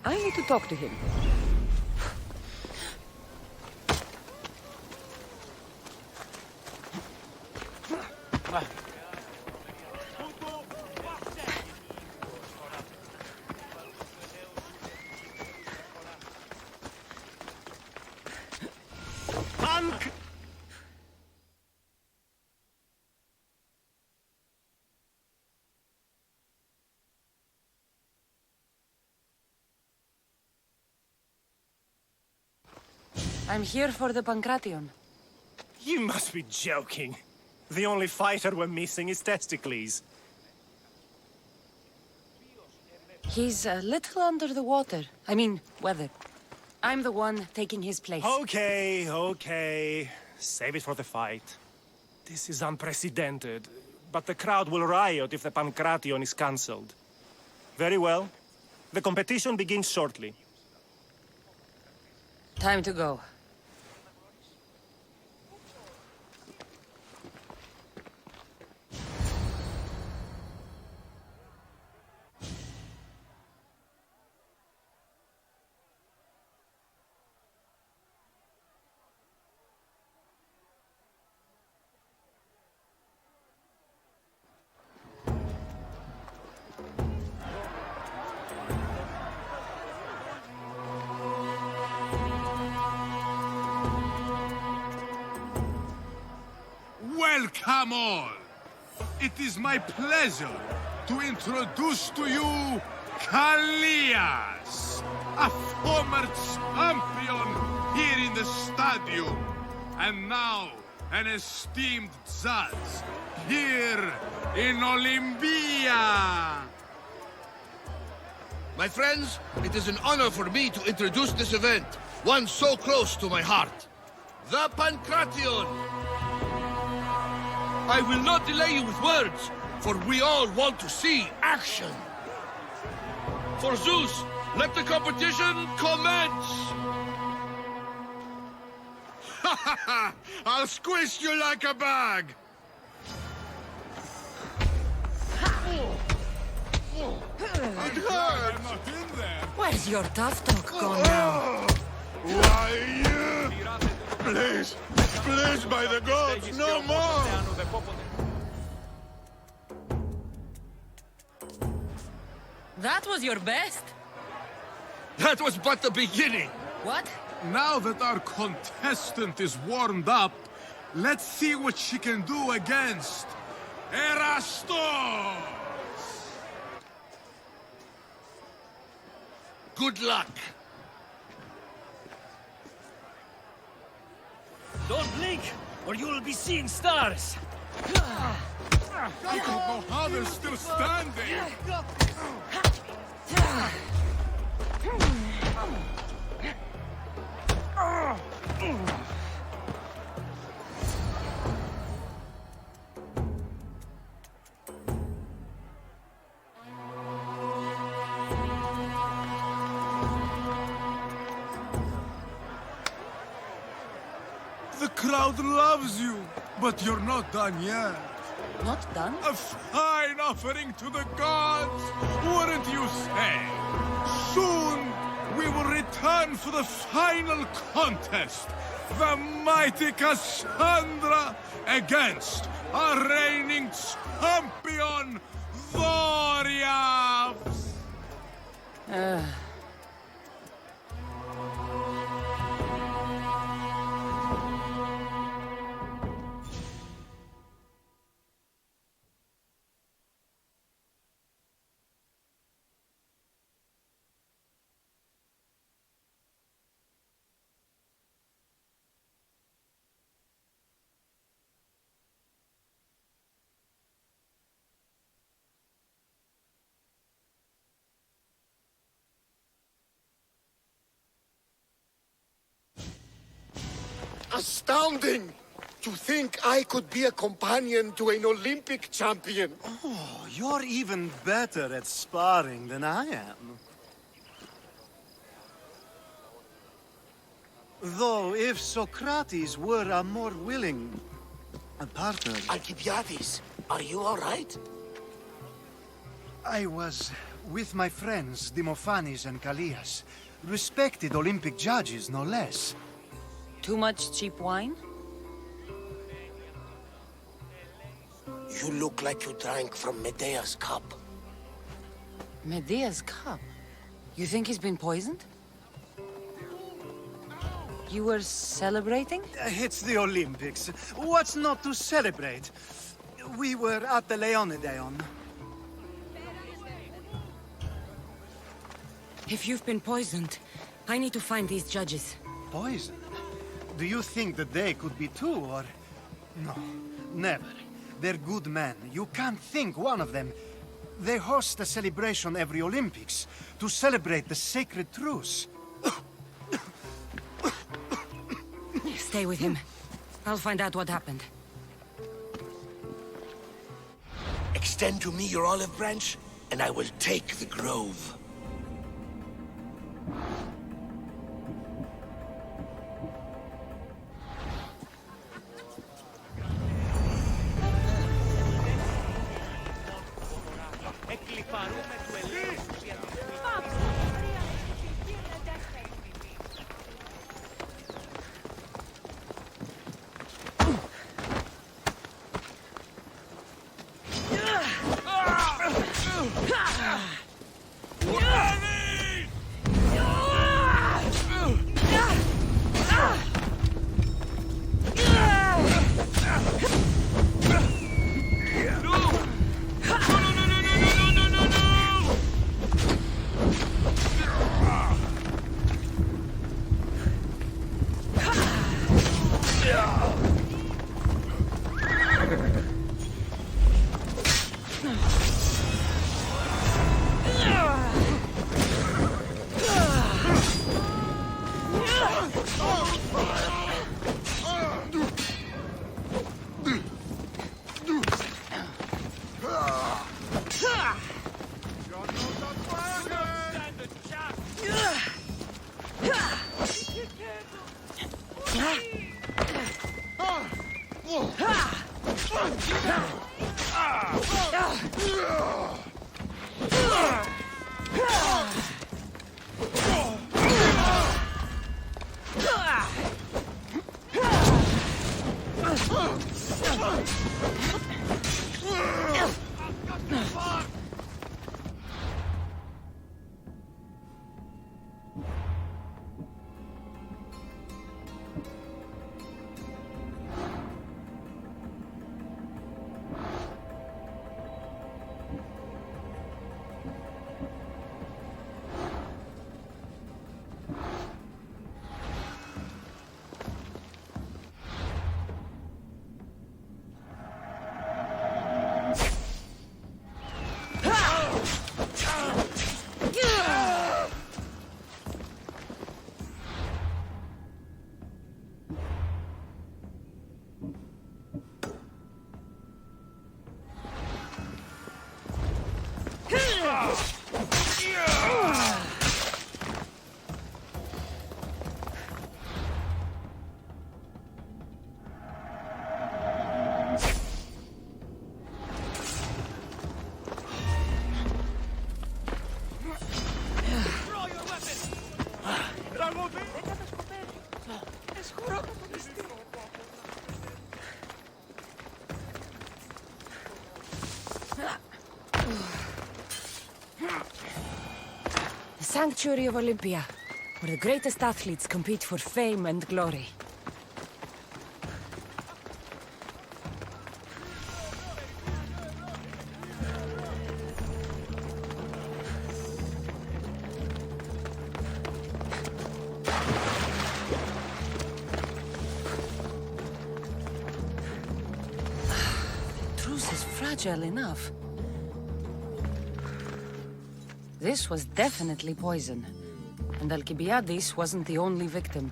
I need to talk to him. I'm here for the Pancration. You must be joking. The only fighter we're missing is Testicles. He's a little under the water. I mean, weather. I'm the one taking his place. Okay, okay. Save it for the fight. This is unprecedented, but the crowd will riot if the Pancration is cancelled. Very well. The competition begins shortly. Time to go. Welcome all! It is my pleasure to introduce to you Kallias, a former champion here in the stadium, and now an esteemed judge here in Olympia. My friends, it is an honor for me to introduce this event, one so close to my heart. The Pancration! I will not delay you with words, for we all want to see action. For Zeus, let the competition commence! Ha ha ha! I'll squish you like a bag! It hurts! I'm not in there! Where's your tough talk gone now? Why, please, please, by the gods, no more! That was your best? That was but the beginning! What? Now that our contestant is warmed up, let's see what she can do against Erastos! Good luck! Don't blink, or you will be seeing stars! I don't know how they're still standing! The crowd loves you, but you're not done yet. Not done? A fine offering to the gods, wouldn't you say? Soon, we will return for the final contest. The mighty Cassandra against our reigning champion, Thorias! Astounding! To think I could be a companion to an Olympic champion. Oh, you're even better at sparring than I am. Though, if Socrates were a more willing partner... Alcibiades, are you all right? I was With my friends, Dimophanes and Callias. Respected Olympic judges, no less. Too much cheap wine? You look like you drank from Medea's cup. Medea's cup? You think he's been poisoned? You were celebrating? It's the Olympics. What's not to celebrate? We were at the Leonideon. If you've been poisoned, I need to find these judges. Poison? Do you think that they could be too, or... No, never. They're good men. You can't think one of them. They host a celebration every Olympics to celebrate the sacred truce. Stay with him. I'll find out what happened. Extend to me your olive branch, and I will take the grove. The sanctuary of Olympia, where the greatest athletes compete for fame and glory. The truce is fragile enough. This was definitely poison, and Alcibiades wasn't the only victim.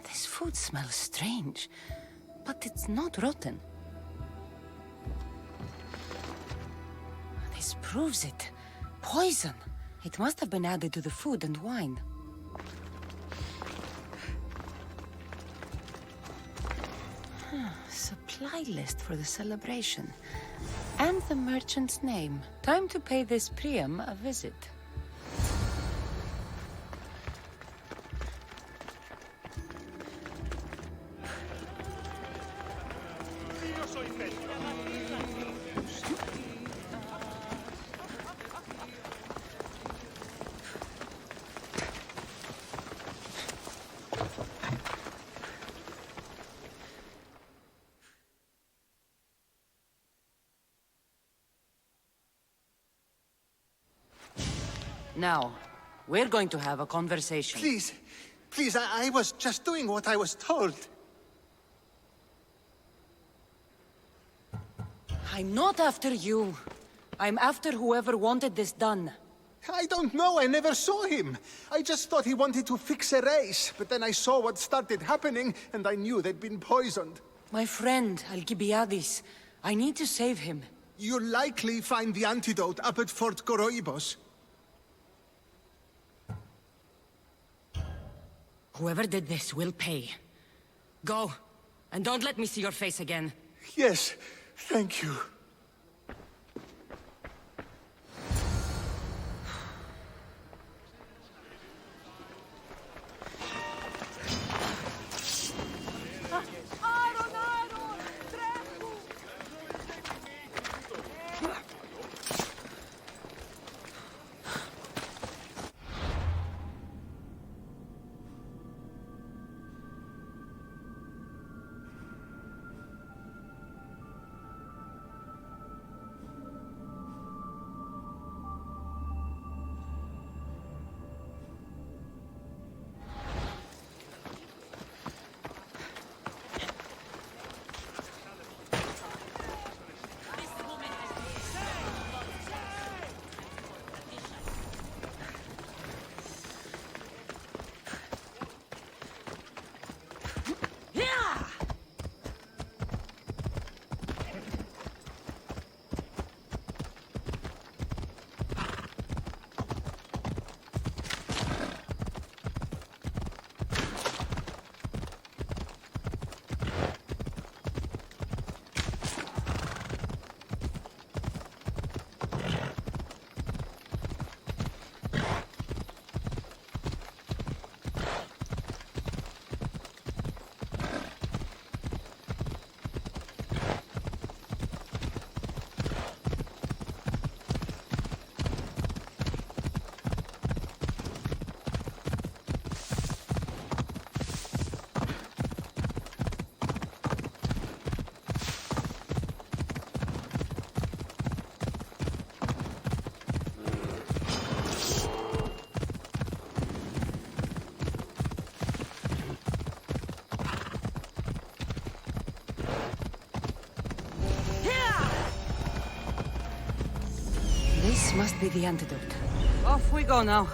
This food smells strange, but it's not rotten. This proves it. Poison. It must have been added to the food and wine. Supply list for the celebration. And the merchant's name. Time to pay this Priam a visit. Now, we're going to have a conversation. Please, please, I was just doing what I was told. I'm not after you. I'm after whoever wanted this done. I don't know, I never saw him. I just thought he wanted to fix a race, but then I saw what started happening, and I knew they'd been poisoned. My friend, Alcibiades. I need to save him. You'll likely find the antidote up at Fort Coroibos. Whoever did this will pay. Go, and don't let me see your face again. Yes, thank you. This must be the antidote. Off we go now.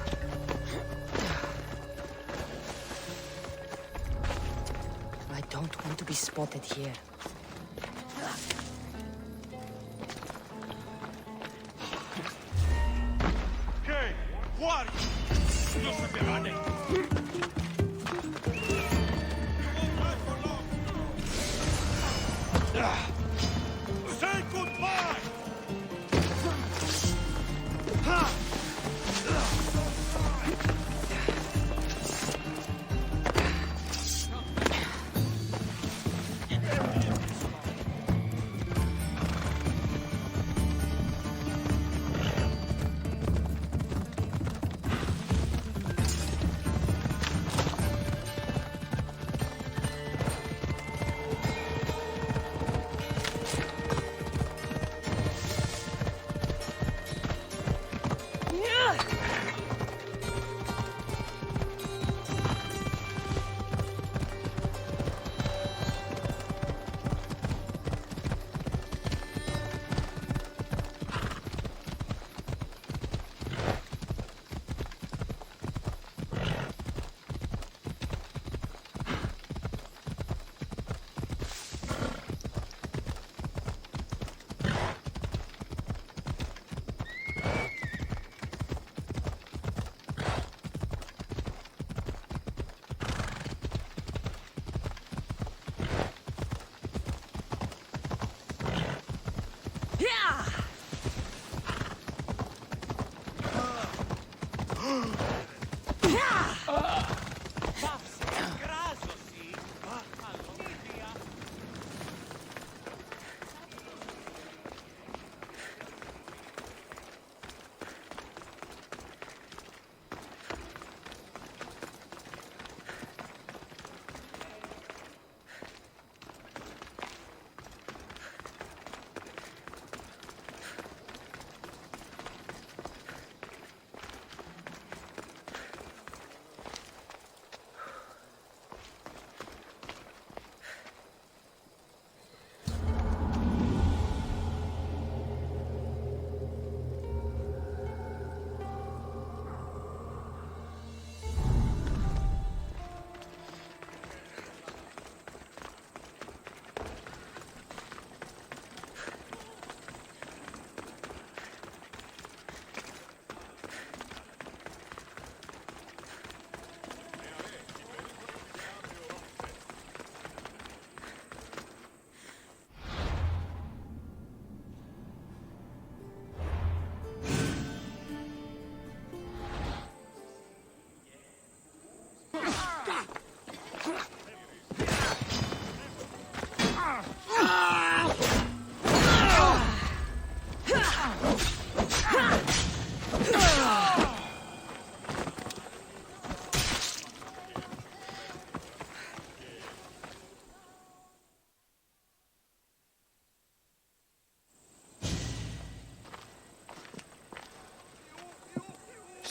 I don't want to be spotted here. Okay, what? No se te vale. Say goodbye!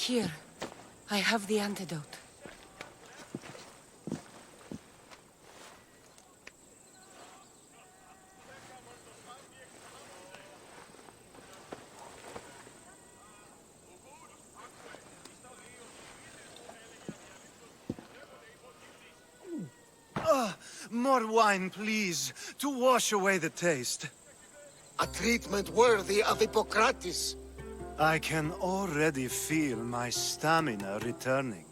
Here, I have the antidote. More wine, please, to wash away the taste. A treatment worthy of Hippocrates. I can already feel my stamina returning.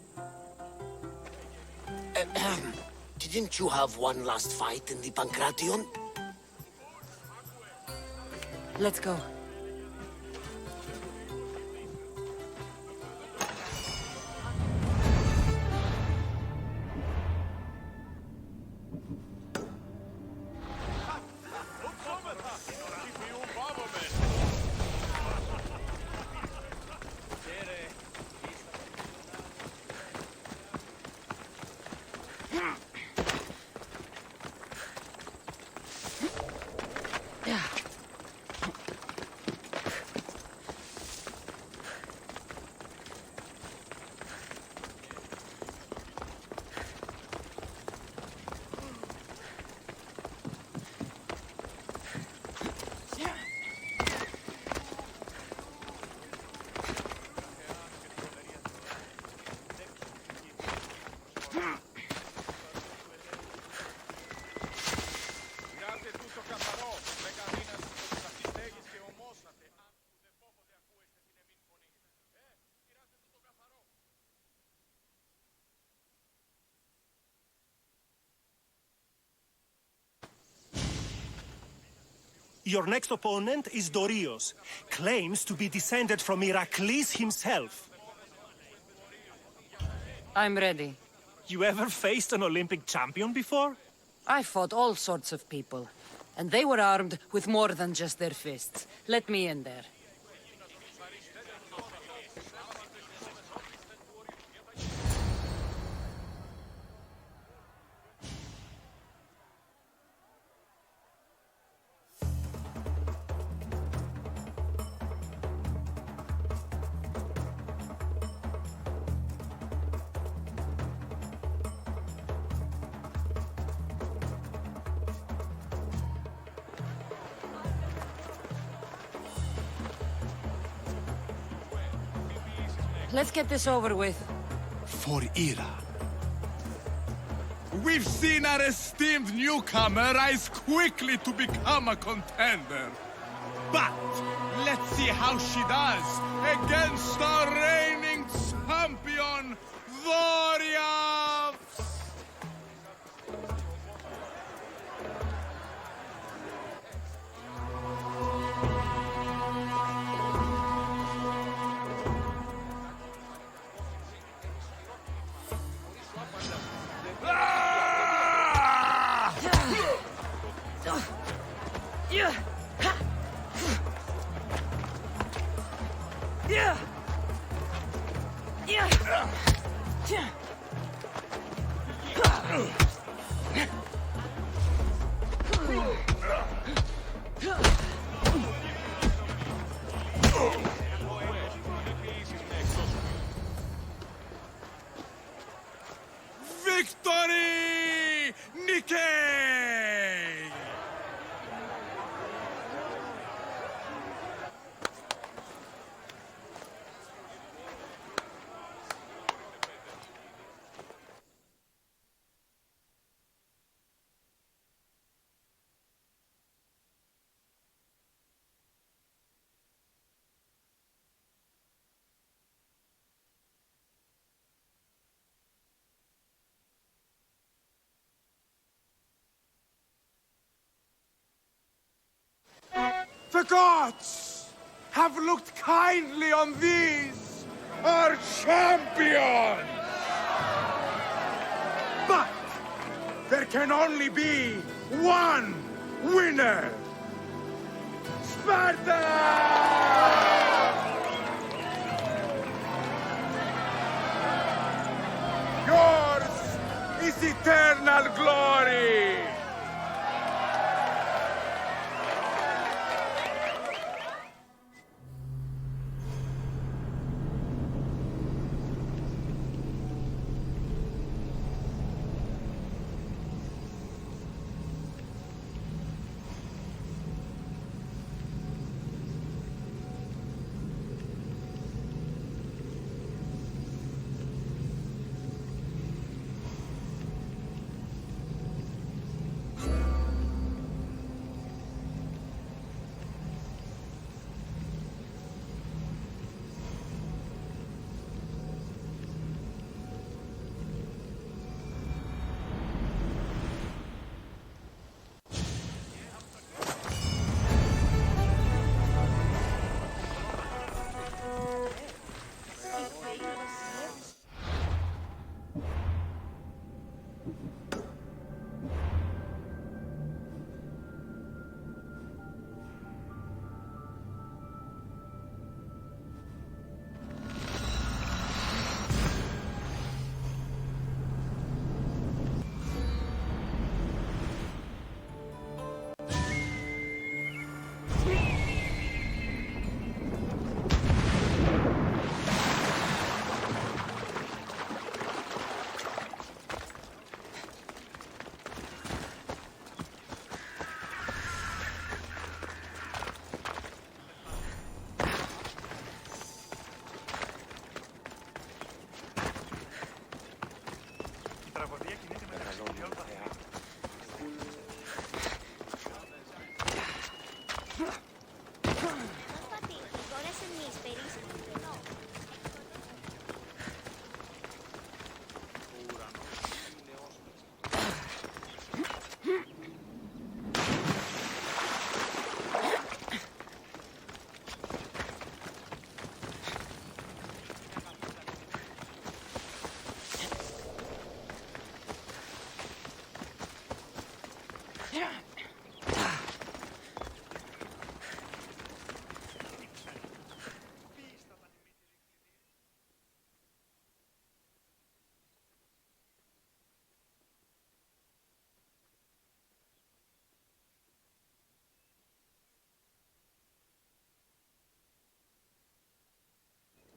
Didn't you have one last fight in the Pancration? Let's go. Your next opponent is Dorios. Claims to be descended from Heracles himself. I'm ready. You ever faced an Olympic champion before? I fought all sorts of people, and they were armed with more than just their fists. Let me in there. Let's get this over with. For Ira. We've seen our esteemed newcomer rise quickly to become a contender. But let's see how she does against our reigning champion, Dorios! Victory! Nikkei! The gods have looked kindly on these, our champions! But there can only be one winner! Sparta! Yours is eternal glory!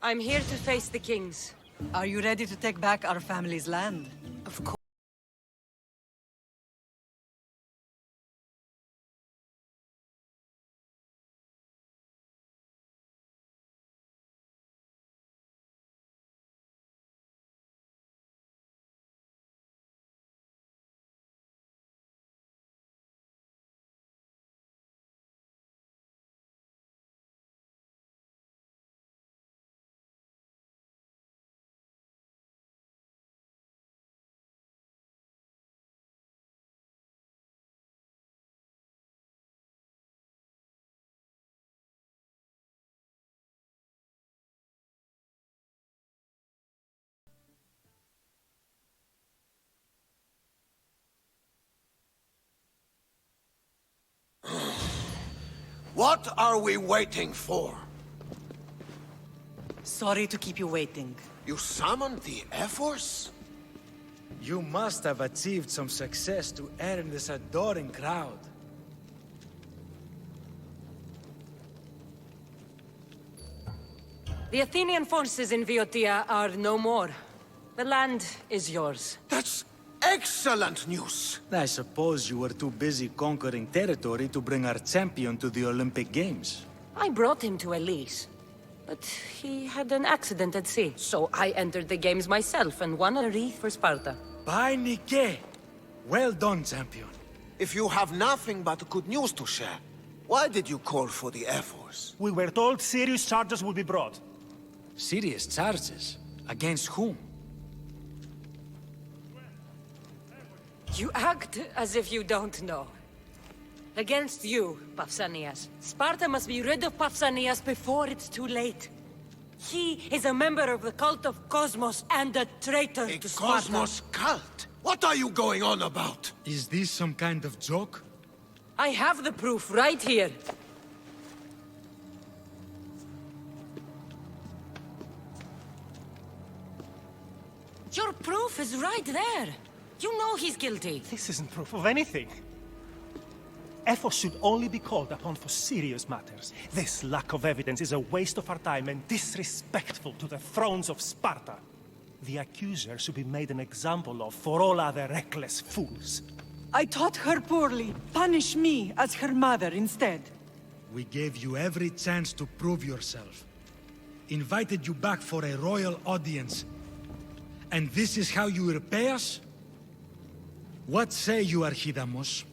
I'm here to face the kings. Are you ready to take back our family's land? Of course. What are we waiting for? Sorry to keep you waiting. You summoned the Air Force? You must have achieved some success to earn this adoring crowd. The Athenian forces in Viotia are no more. The land is yours. That's excellent news! I suppose you were too busy conquering territory to bring our champion to the Olympic Games. I brought him to Elise, but he had an accident at sea, so I entered the games myself and won a wreath for Sparta. By Nike! Well done, champion. If you have nothing but good news to share, why did you call for the Air Force? We were told serious charges would be brought. Serious charges? Against whom? You act as if you don't know. Against you, Pausanias. Sparta must be rid of Pausanias before it's too late. He is a member of the cult of Cosmos and a traitor A to Sparta. Cosmos cult? What are you going on about? Is this some kind of joke? I have the proof right here. Your proof is right there. You know he's guilty. This isn't proof of anything. Efforts should only be called upon for serious matters. This lack of evidence is a waste of our time and disrespectful to the thrones of Sparta. The accuser should be made an example of for all other reckless fools. I taught her poorly. Punish me as her mother instead. We gave you every chance to prove yourself. Invited you back for a royal audience. And this is how you repay us? What say you, Archidamos?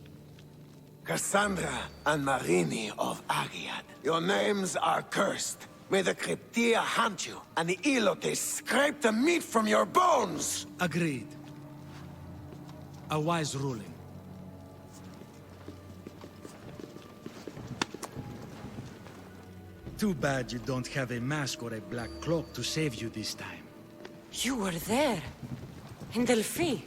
Cassandra and Marini of Agiad. Your names are cursed. May the Cryptia hunt you, and the Elotes scrape the meat from your bones! Agreed. A wise ruling. Too bad you don't have a mask or a black cloak to save you this time. You were there. In Delphi.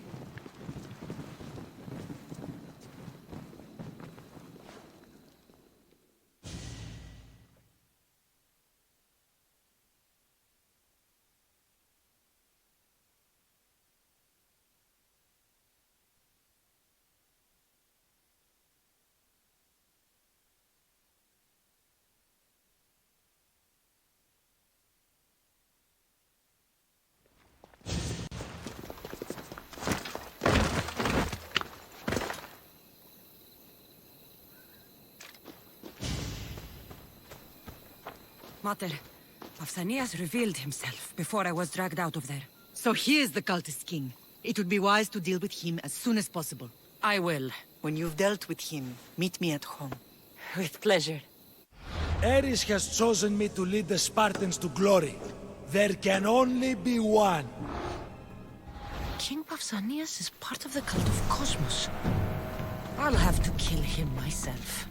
Mater, Pausanias revealed himself before I was dragged out of there. So he is the cultist king. It would be wise to deal with him as soon as possible. I will. When you've dealt with him, meet me at home. With pleasure. Ares has chosen me to lead the Spartans to glory. There can only be one. King Pausanias is part of the cult of Cosmos. I'll have to kill him myself.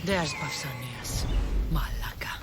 There's Pausanias. Malaka.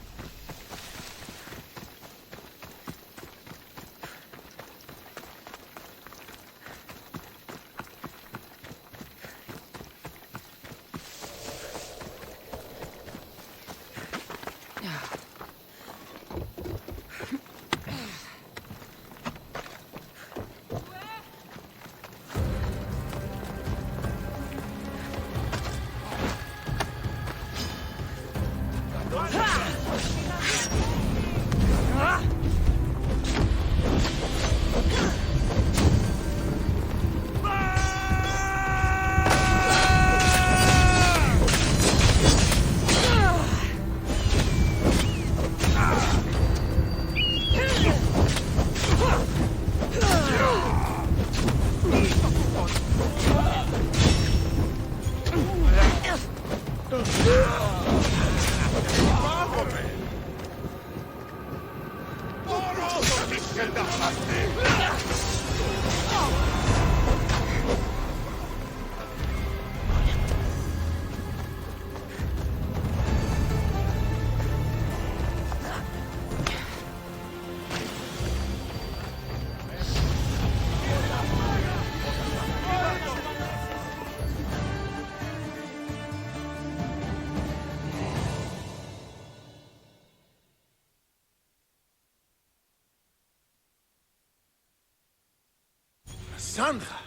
Sandra,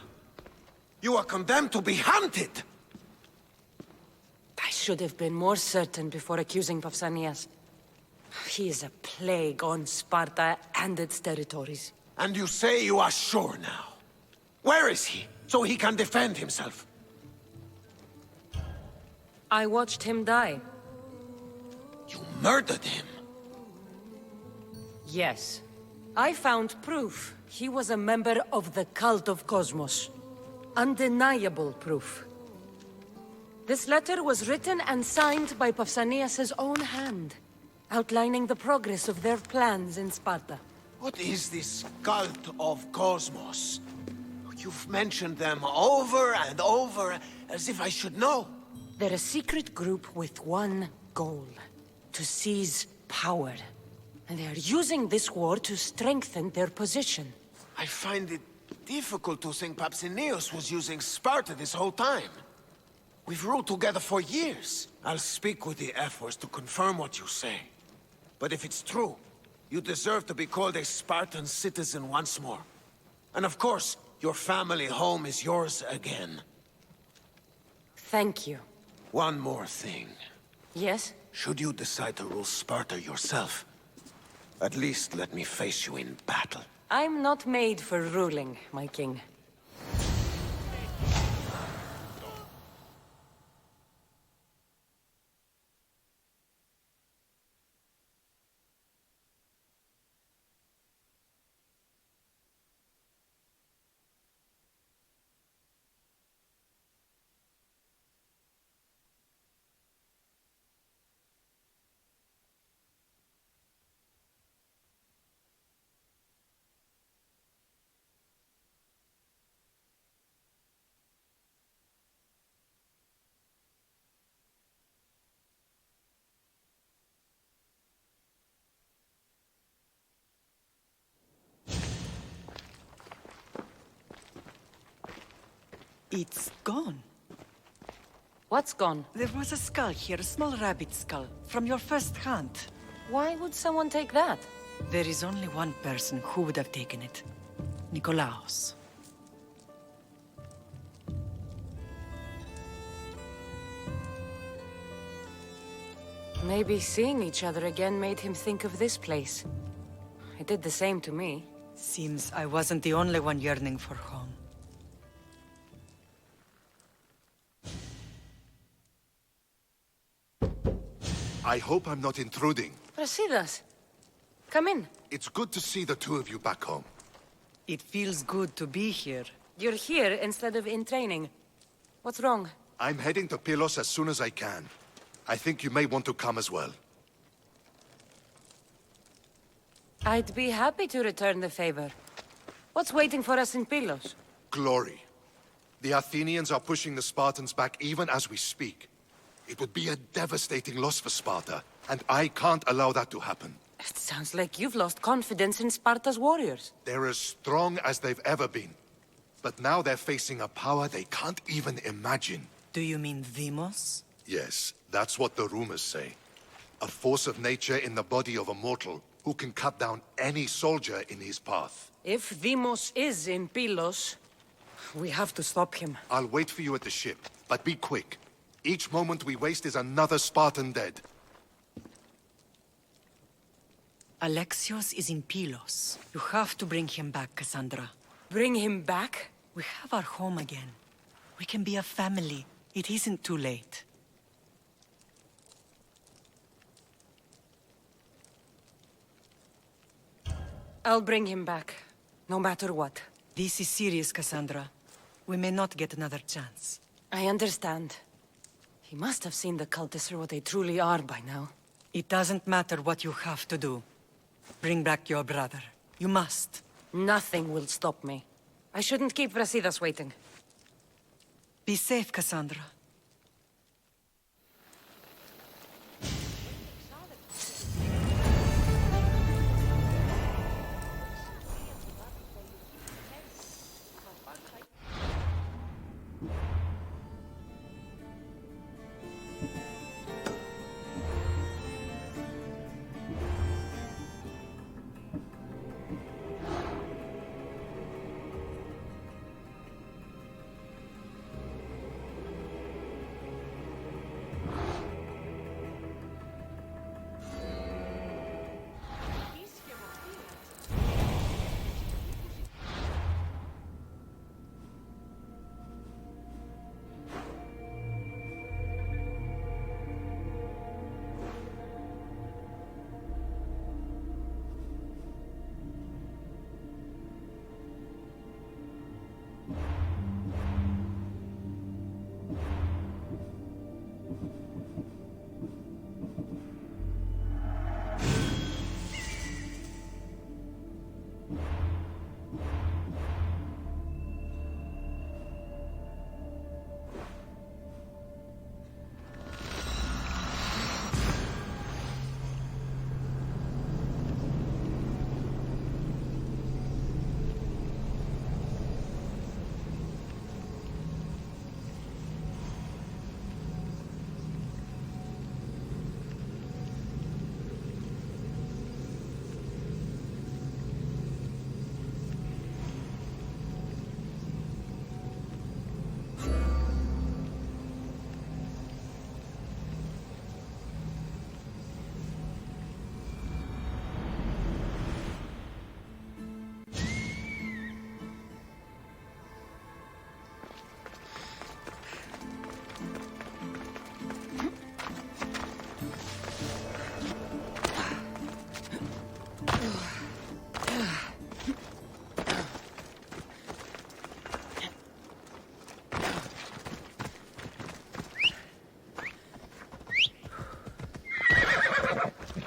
you are condemned to be hunted! I should have been more certain before accusing Pausanias. He is a plague on Sparta and its territories. And you say you are sure now? Where is he, so he can defend himself? I watched him die. You murdered him? Yes. I found proof he was a member of the cult of Cosmos. Undeniable proof. This letter was written and signed by Pausanias' own hand, outlining the progress of their plans in Sparta. What is this cult of Cosmos? You've mentioned them over and over, as if I should know. They're a secret group with one goal: to seize power. And they are using this war to strengthen their position. I find it difficult to think Pausanias was using Sparta this whole time. We've ruled together for years. I'll speak with the F-Force to confirm what you say. But if it's true, you deserve to be called a Spartan citizen once more. And of course, your family home is yours again. Thank you. One more thing. Yes? Should you decide to rule Sparta yourself, at least let me face you in battle. I'm not made for ruling, my king. It's gone. What's gone? There was a skull here, a small rabbit skull, from your first hunt. Why would someone take that? There is only one person who would have taken it. Nikolaos. Maybe seeing each other again made him think of this place. It did the same to me. Seems I wasn't the only one yearning for home. I hope I'm not intruding. Brasidas, come in. It's good to see the two of you back home. It feels good to be here. You're here instead of in training. What's wrong? I'm heading to Pylos as soon as I can. I think you may want to come as well. I'd be happy to return the favor. What's waiting for us in Pylos? Glory. The Athenians are pushing the Spartans back even as we speak. It would be a devastating loss for Sparta, and I can't allow that to happen. It sounds like you've lost confidence in Sparta's warriors. They're as strong as they've ever been. But now they're facing a power they can't even imagine. Do you mean Demos? Yes, that's what the rumors say. A force of nature in the body of a mortal who can cut down any soldier in his path. If Demos is in Pylos, we have to stop him. I'll wait for you at the ship, but be quick. Each moment we waste is another Spartan dead. Alexios is in Pylos. You have to bring him back, Cassandra. Bring him back? We have our home again. We can be a family. It isn't too late. I'll bring him back, no matter what. This is serious, Cassandra. We may not get another chance. I understand. He must have seen the cultists for what they truly are by now. It doesn't matter what you have to do. Bring back your brother. You must. Nothing will stop me. I shouldn't keep Brasidas waiting. Be safe, Cassandra.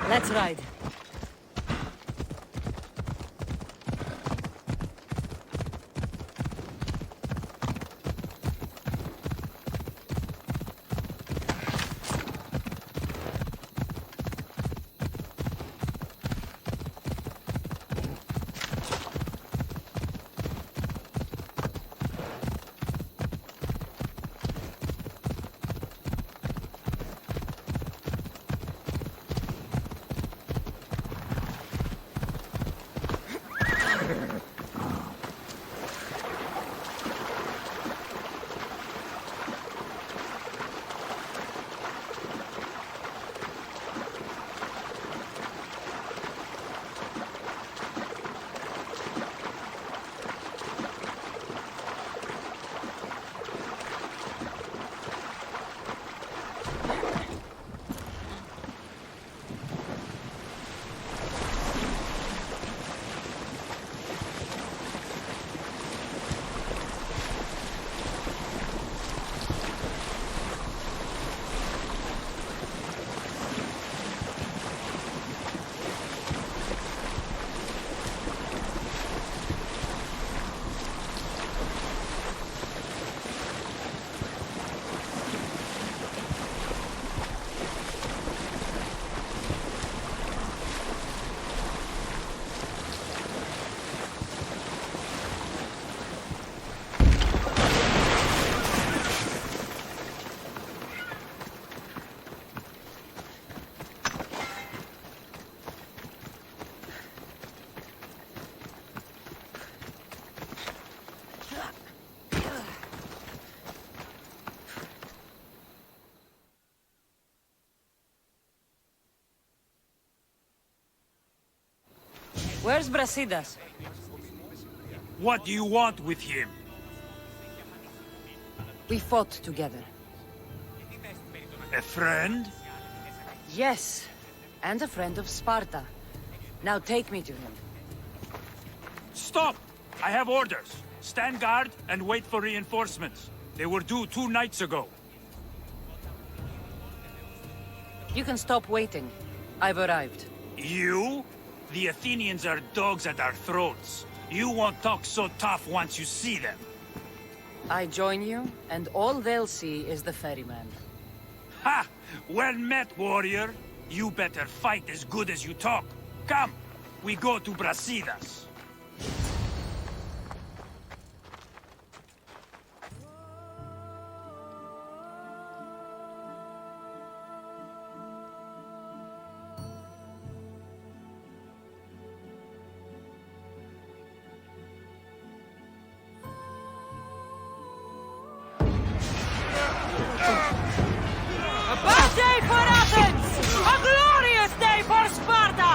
Let's ride. Where's Brasidas? What do you want with him? We fought together. A friend? Yes, and a friend of Sparta. Now take me to him. Stop! I have orders. Stand guard and wait for reinforcements. They were due 2 nights ago. You can stop waiting. I've arrived. You? The Athenians are dogs at our throats. You won't talk so tough once you see them. I join you, and all they'll see is the ferryman. Ha! Well met, warrior. You better fight as good as you talk. Come, we go to Brasidas. A bad day for Athens! A glorious day for Sparta!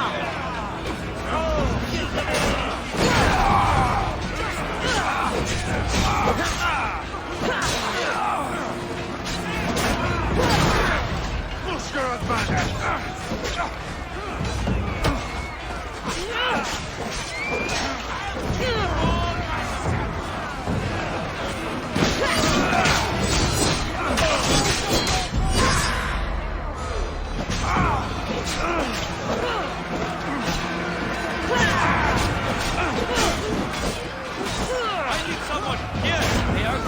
I need someone here. They are...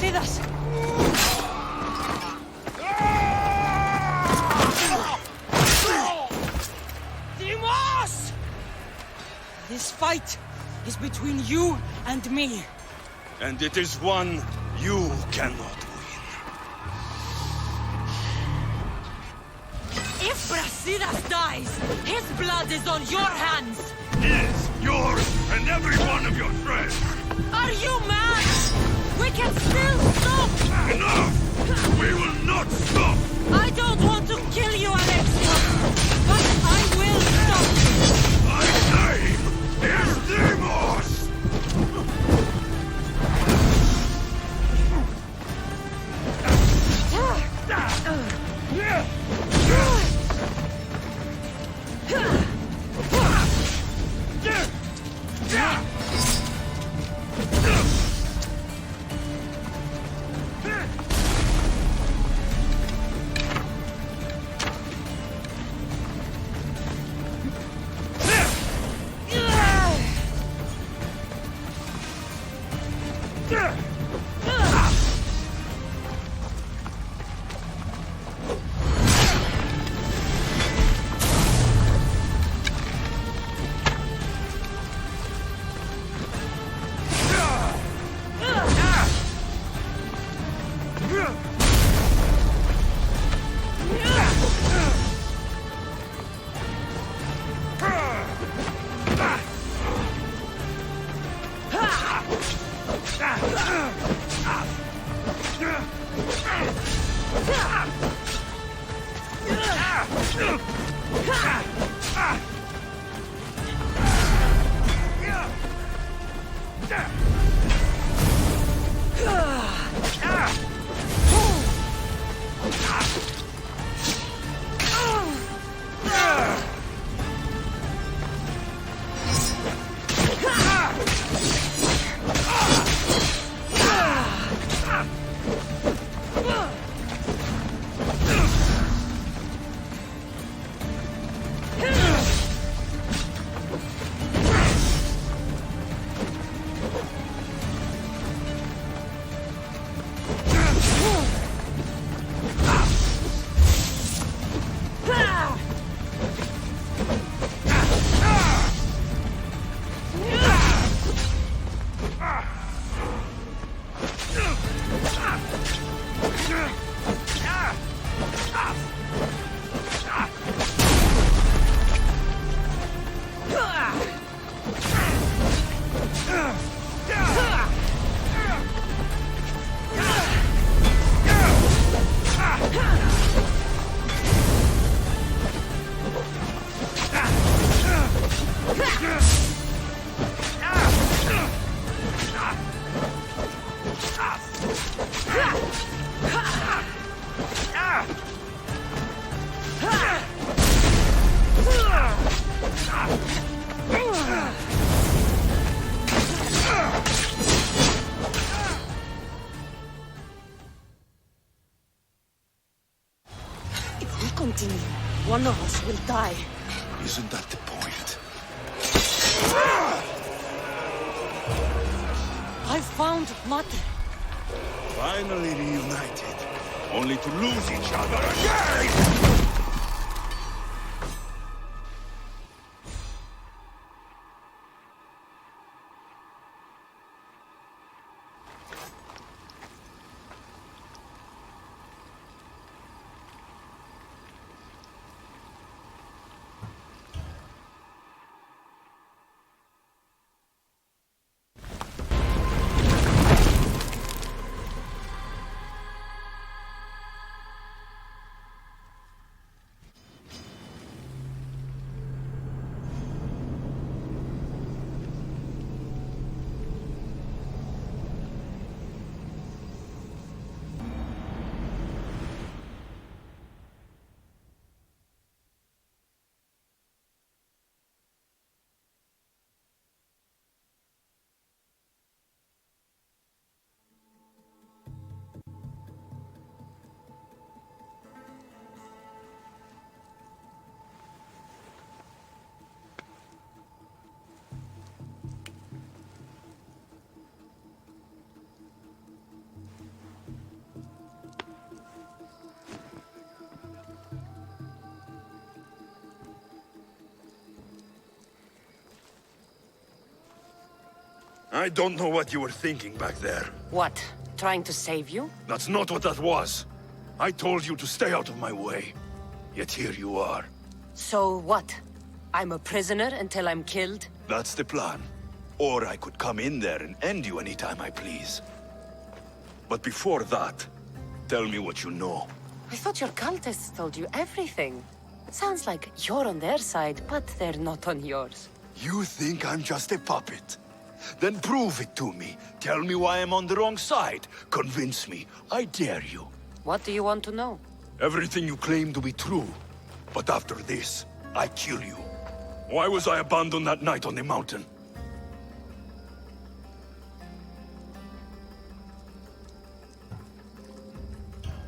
Brasidas! Dimos! This fight is between you and me. And it is one you cannot win. If Brasidas dies, his blood is on your hands! His, yours, and every one of your friends. Are you mad? We can still stop! Enough! We will not stop! I don't want to kill you, Alexios, but I will stop you! My name is Dimos! Continue. One of us will die. Isn't that the point? I found Mother. Finally reunited, only to lose each other again! I don't know what you were thinking back there. What? Trying to save you? That's not what that was. I told you to stay out of my way. Yet here you are. So what? I'm a prisoner until I'm killed? That's the plan. Or I could come in there and end you anytime I please. But before that, tell me what you know. I thought your cultists told you everything. Sounds like you're on their side, but they're not on yours. You think I'm just a puppet? Then prove it to me. Tell me why I'm on the wrong side. Convince me. I dare you. What do you want to know? Everything you claim to be true. But after this, I kill you. Why was I abandoned that night on the mountain?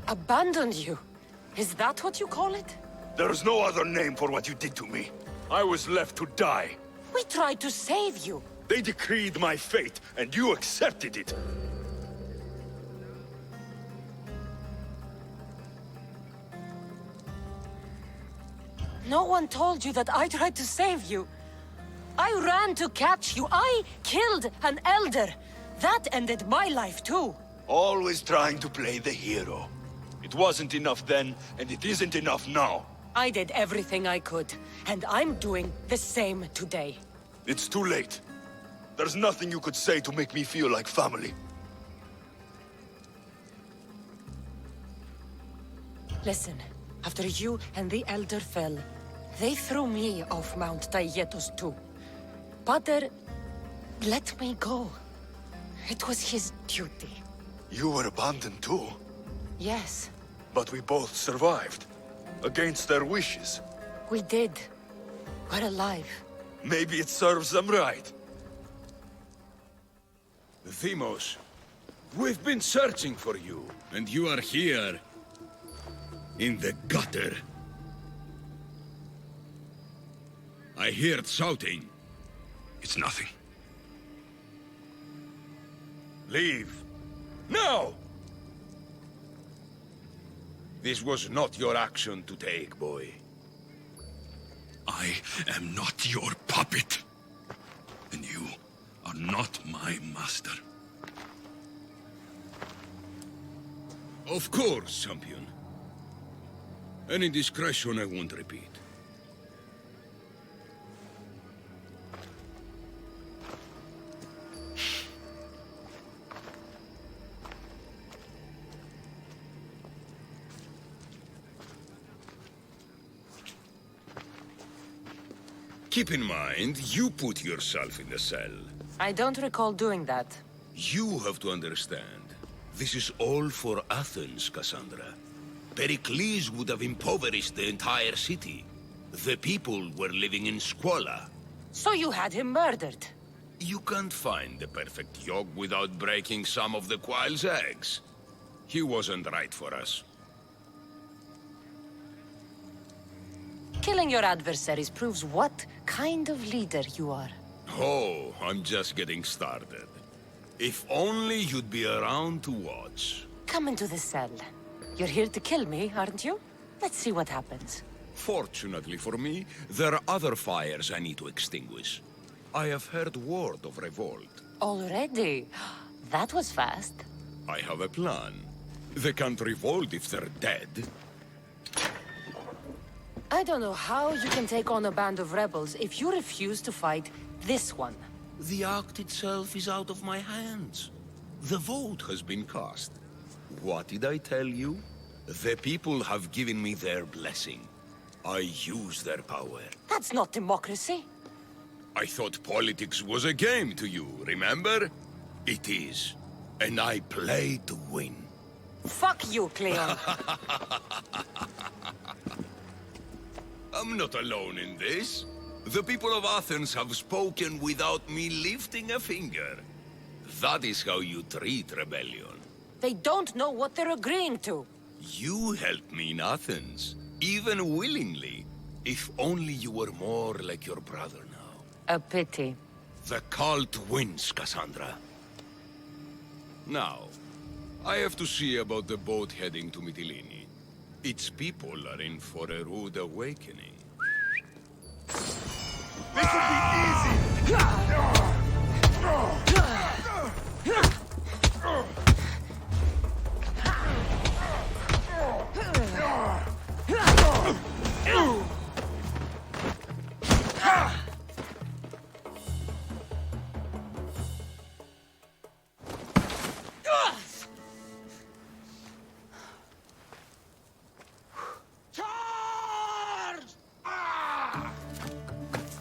Abandoned you? Is that what you call it? There's no other name for what you did to me. I was left to die. We tried to save you. They decreed my fate, and you accepted it. No one told you that I tried to save you. I ran to catch you. I killed an elder. That ended my life too. Always trying to play the hero. It wasn't enough then, and it isn't enough now. I did everything I could, and I'm doing the same today. It's too late. There's nothing you could say to make me feel like family. Listen, After you and the Elder fell, they threw me off Mount Taietos too. Pater let me go. It was his duty. You were abandoned too, Yes, but we both survived. Against their wishes. we did. We're alive. Maybe it serves them right. Themos, we've been searching for you, and you are here. In the gutter. I heard shouting. It's nothing. Leave. Now! This was not your action to take, boy. I am not your puppet. And you are not my master. Of course, champion. Any indiscretion I won't repeat. Keep in mind, you put yourself in the cell. I don't recall doing that. You have to understand. This is all for Athens, Cassandra. Pericles would have impoverished the entire city. The people were living in squalor. So you had him murdered? You can't find the perfect yolk without breaking some of the quail's eggs. He wasn't right for us. Killing your adversaries proves what kind of leader you are. Oh, I'm just getting started. If only you'd be around to watch. Come into the cell. You're here to kill me, aren't you? Let's see what happens. Fortunately for me, there are other fires I need to extinguish. I have heard word of revolt. Already? That was fast. I have a plan. They can't revolt if they're dead. I don't know how you can take on a band of rebels if you refuse to fight this one. The act itself is out of my hands. The vote has been cast. What did I tell you? The people have given me their blessing. I use their power. That's not democracy. I thought politics was a game to you, remember? It is. And I play to win. Fuck you, Cleon. I'm not alone in this. The people of Athens have spoken without me lifting a finger. That is how you treat rebellion. They don't know what they're agreeing to. You helped me in Athens, even willingly. If only you were more like your brother now. A pity. The cult wins, Cassandra. Now, I have to see about the boat heading to Mytilene. Its people are in for a rude awakening. This will be easy!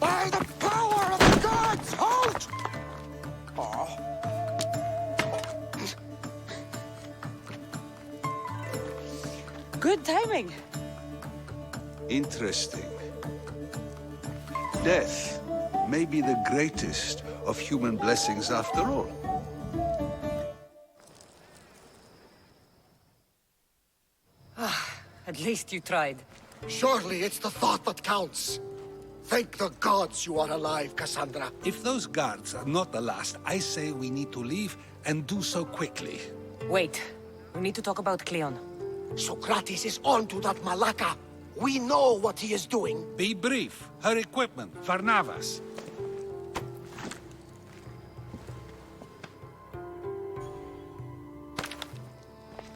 By the power of the gods, halt! Good timing. Interesting. Death may be the greatest of human blessings after all. At least you tried. Surely it's the thought that counts. Thank the gods you are alive, Cassandra. If those guards are not the last, I say we need to leave and do so quickly. Wait. We need to talk about Cleon. Socrates is on to that Malaka. We know what he is doing. Be brief. Her equipment, Varnavas.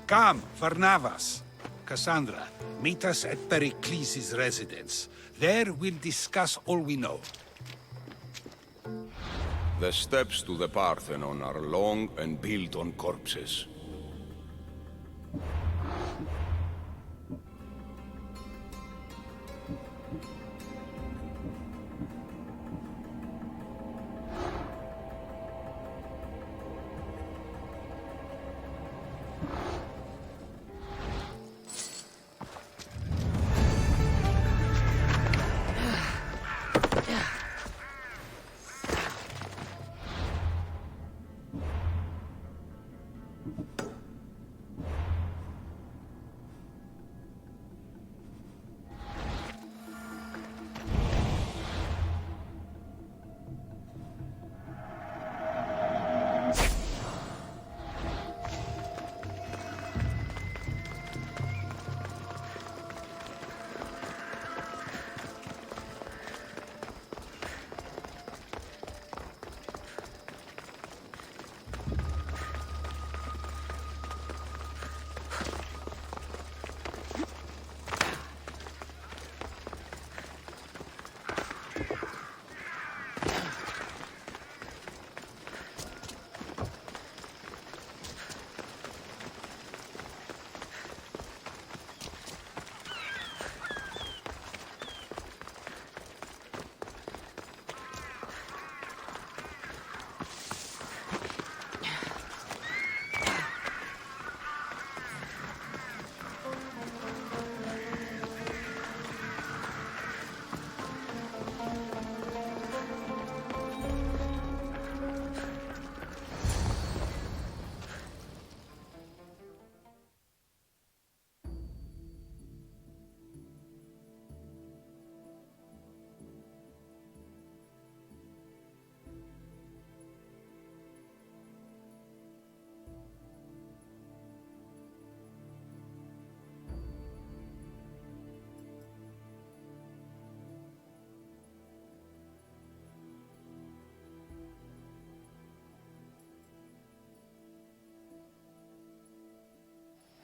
Come, Varnavas. Cassandra, meet us at Pericles' residence. There we'll discuss all we know. The steps to the Parthenon are long and built on corpses.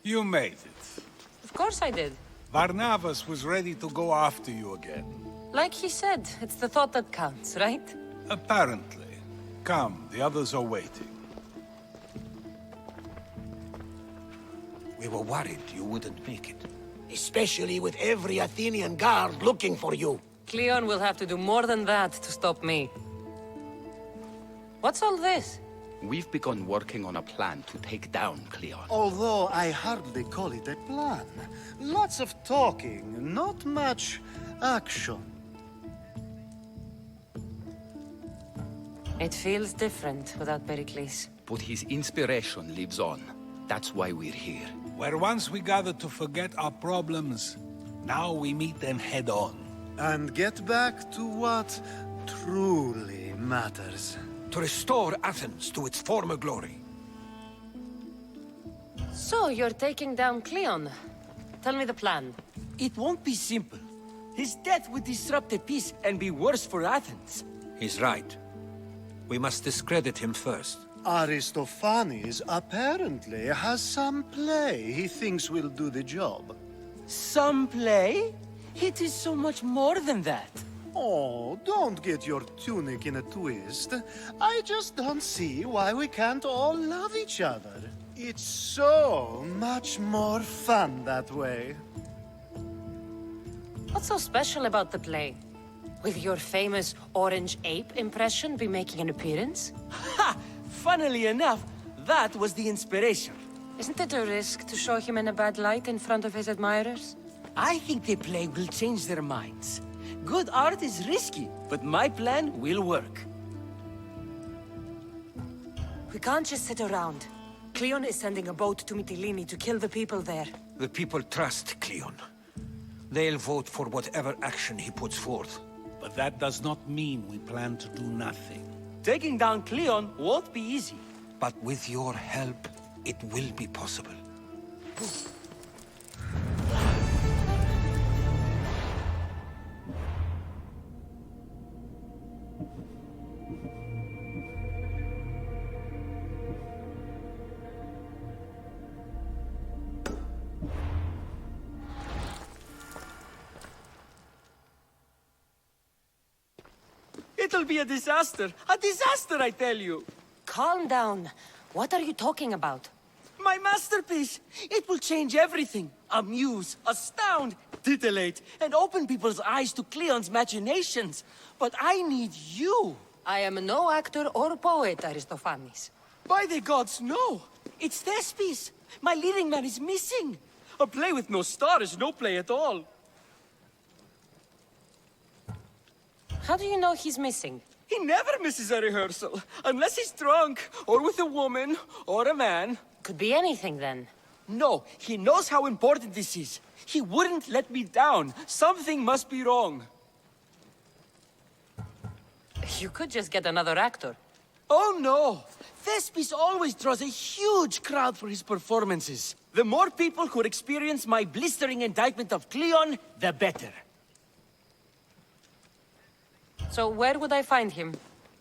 You made it. Of course I did. Barnabas was ready to go after you again. Like he said, it's the thought that counts, right? Apparently. Come, the others are waiting. We were worried you wouldn't make it. Especially with every Athenian guard looking for you. Cleon will have to do more than that to stop me. What's all this? We've begun working on a plan to take down Cleon. Although I hardly call it a plan. Lots of talking, not much action. It feels different without Pericles. But his inspiration lives on. That's why we're here. Where once we gathered to forget our problems, now we meet them head on. And get back to what truly matters. To restore Athens to its former glory. So, you're taking down Cleon. Tell me the plan. It won't be simple. His death would disrupt the peace and be worse for Athens. He's right. We must discredit him first. Aristophanes apparently has some play he thinks will do the job. Some play? It is so much more than that. Oh, don't get your tunic in a twist. I just don't see why we can't all love each other. It's so much more fun that way. What's so special about the play? Will your famous orange ape impression be making an appearance? Ha! Funnily enough, that was the inspiration. Isn't it a risk to show him in a bad light in front of his admirers? I think the play will change their minds. Good art is risky, but my plan will work. We can't just sit around. Cleon is sending a boat to Mytilene to kill the people there. The people trust Cleon. They'll vote for whatever action he puts forth. But that does not mean we plan to do nothing. Taking down Cleon won't be easy. But with your help, it will be possible. It'll be a disaster. A disaster, I tell you. Calm down. What are you talking about? My masterpiece. It will change everything. Amuse, astound, titillate, and open people's eyes to Cleon's machinations. But I need you. I am no actor or poet, Aristophanes. By the gods, no. It's Thespis. My leading man is missing. A play with no star is no play at all. How do you know he's missing? He never misses a rehearsal, unless he's drunk, or with a woman, or a man. Could be anything, then. No, he knows how important this is. He wouldn't let me down. Something must be wrong. You could just get another actor. Oh, no! Thespis always draws a huge crowd for his performances. The more people who experience my blistering indictment of Cleon, the better. So where would I find him?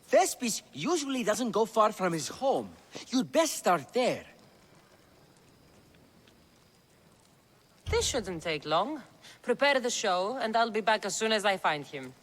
Thespis usually doesn't go far from his home. You'd best start there. This shouldn't take long. Prepare the show, and I'll be back as soon as I find him.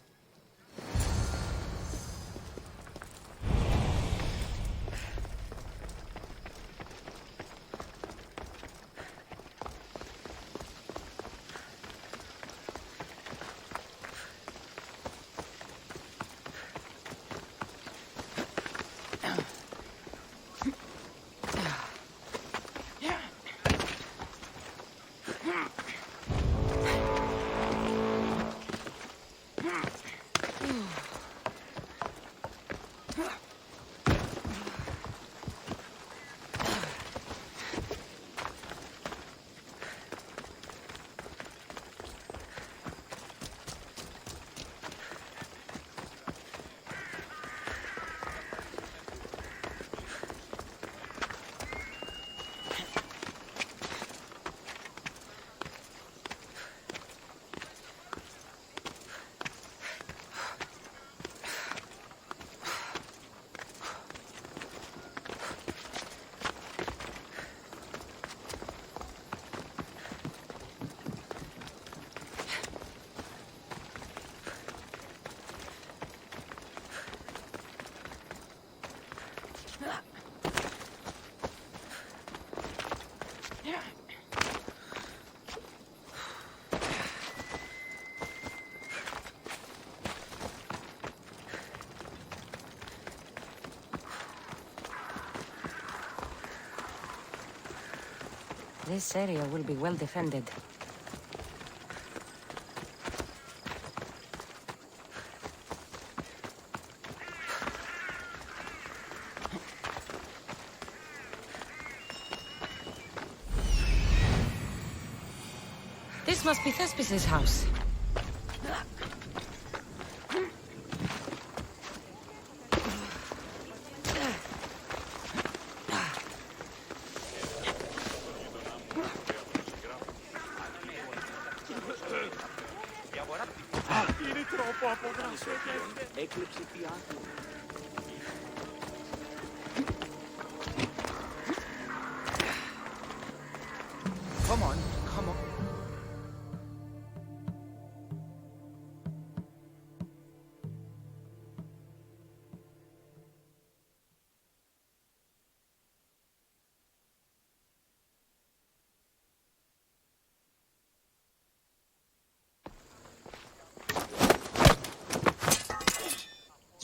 This area will be well defended. This must be Thespis' house. Come on, come on.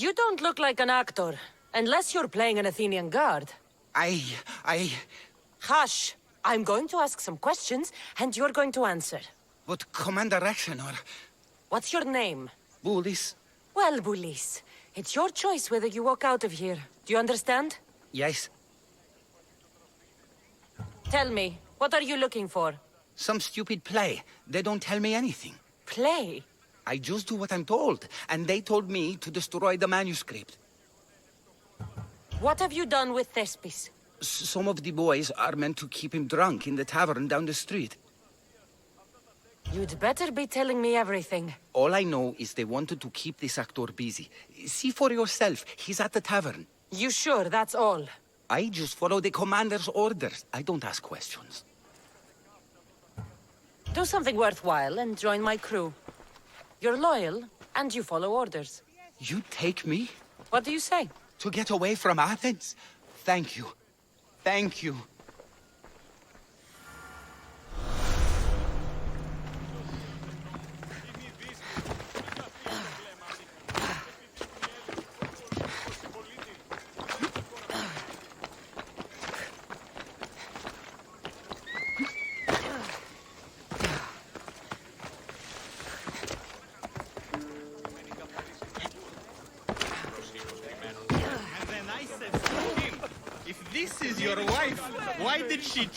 You don't look like an actor, unless you're playing an Athenian guard. Hush! I'm going to ask some questions, and you're going to answer. But Commander Raxenor... What's your name? Bulis? Well, Bulis, it's your choice whether you walk out of here. Do you understand? Yes. Tell me, what are you looking for? Some stupid play. They don't tell me anything. Play? I just do what I'm told, and they told me to destroy the manuscript. What have you done with Thespis? Some of the boys are meant to keep him drunk in the tavern down the street. You'd better be telling me everything. All I know is they wanted to keep this actor busy. See for yourself, he's at the tavern. You sure that's all? I just follow the commander's orders. I don't ask questions. Do something worthwhile and join my crew. You're loyal, and you follow orders. You take me? What do you say? To get away from Athens? Thank you. Thank you. This is your wife. Why did she...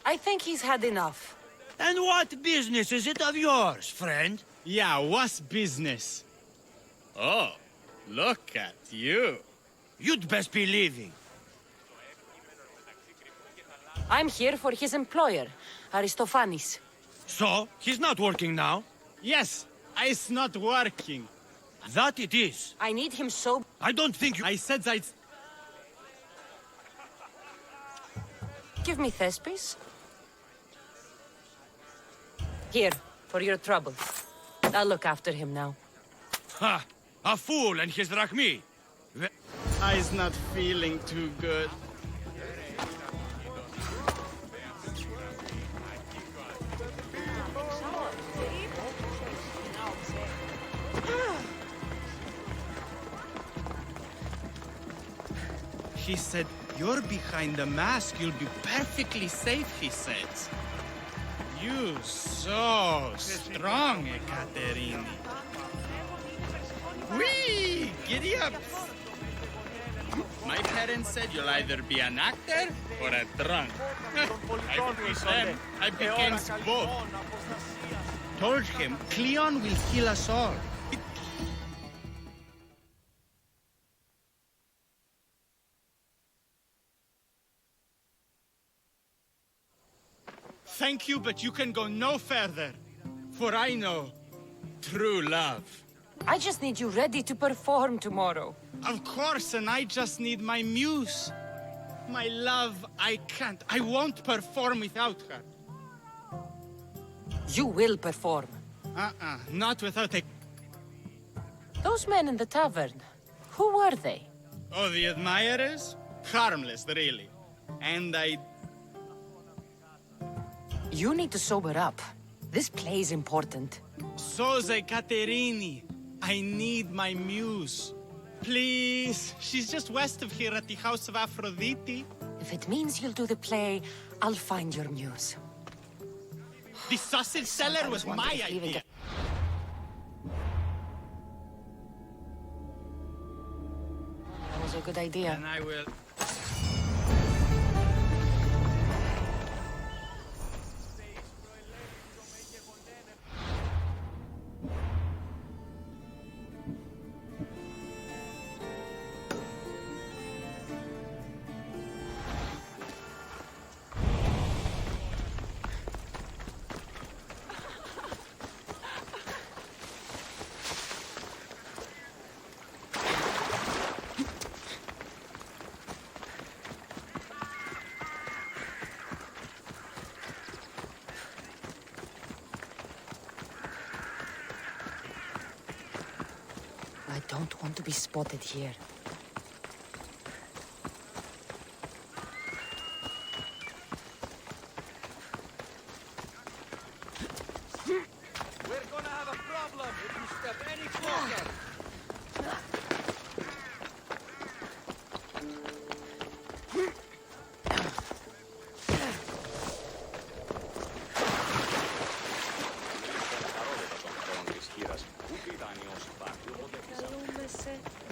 I think he's had enough. And what business is it of yours, friend? Yeah, what's business? Oh, look at you. You'd best be leaving. I'm here for his employer, Aristophanes. So, he's not working now? Yes, it's not working. That it is. I need him so... I don't think you... I said that... Give me Thespis. Here, for your trouble. I'll look after him now. Ha! A fool and his drachmi. I's not feeling too good. He said, you're behind the mask, you'll be perfectly safe, he says. You so strong, Ekaterini. Whee! Giddy up! My parents said you'll either be an actor or a drunk. I with them, I became both. Told him, Cleon will kill us all. Thank you, but you can go no further. For I know true love. I just need you ready to perform tomorrow. Of course, and I just need my muse. My love, I can't. I won't perform without her. You will perform. Not without a... Those men in the tavern, who were they? Oh, the admirers? Harmless, really. And You need to sober up. This play is important. So's Ekaterini. I need my muse. Please, she's just west of here at the House of Aphrodite. If it means you'll do the play, I'll find your muse. The sausage seller was my idea. That was a good idea. And I will... I don't want to be spotted here. We're gonna have a problem if you step any closer.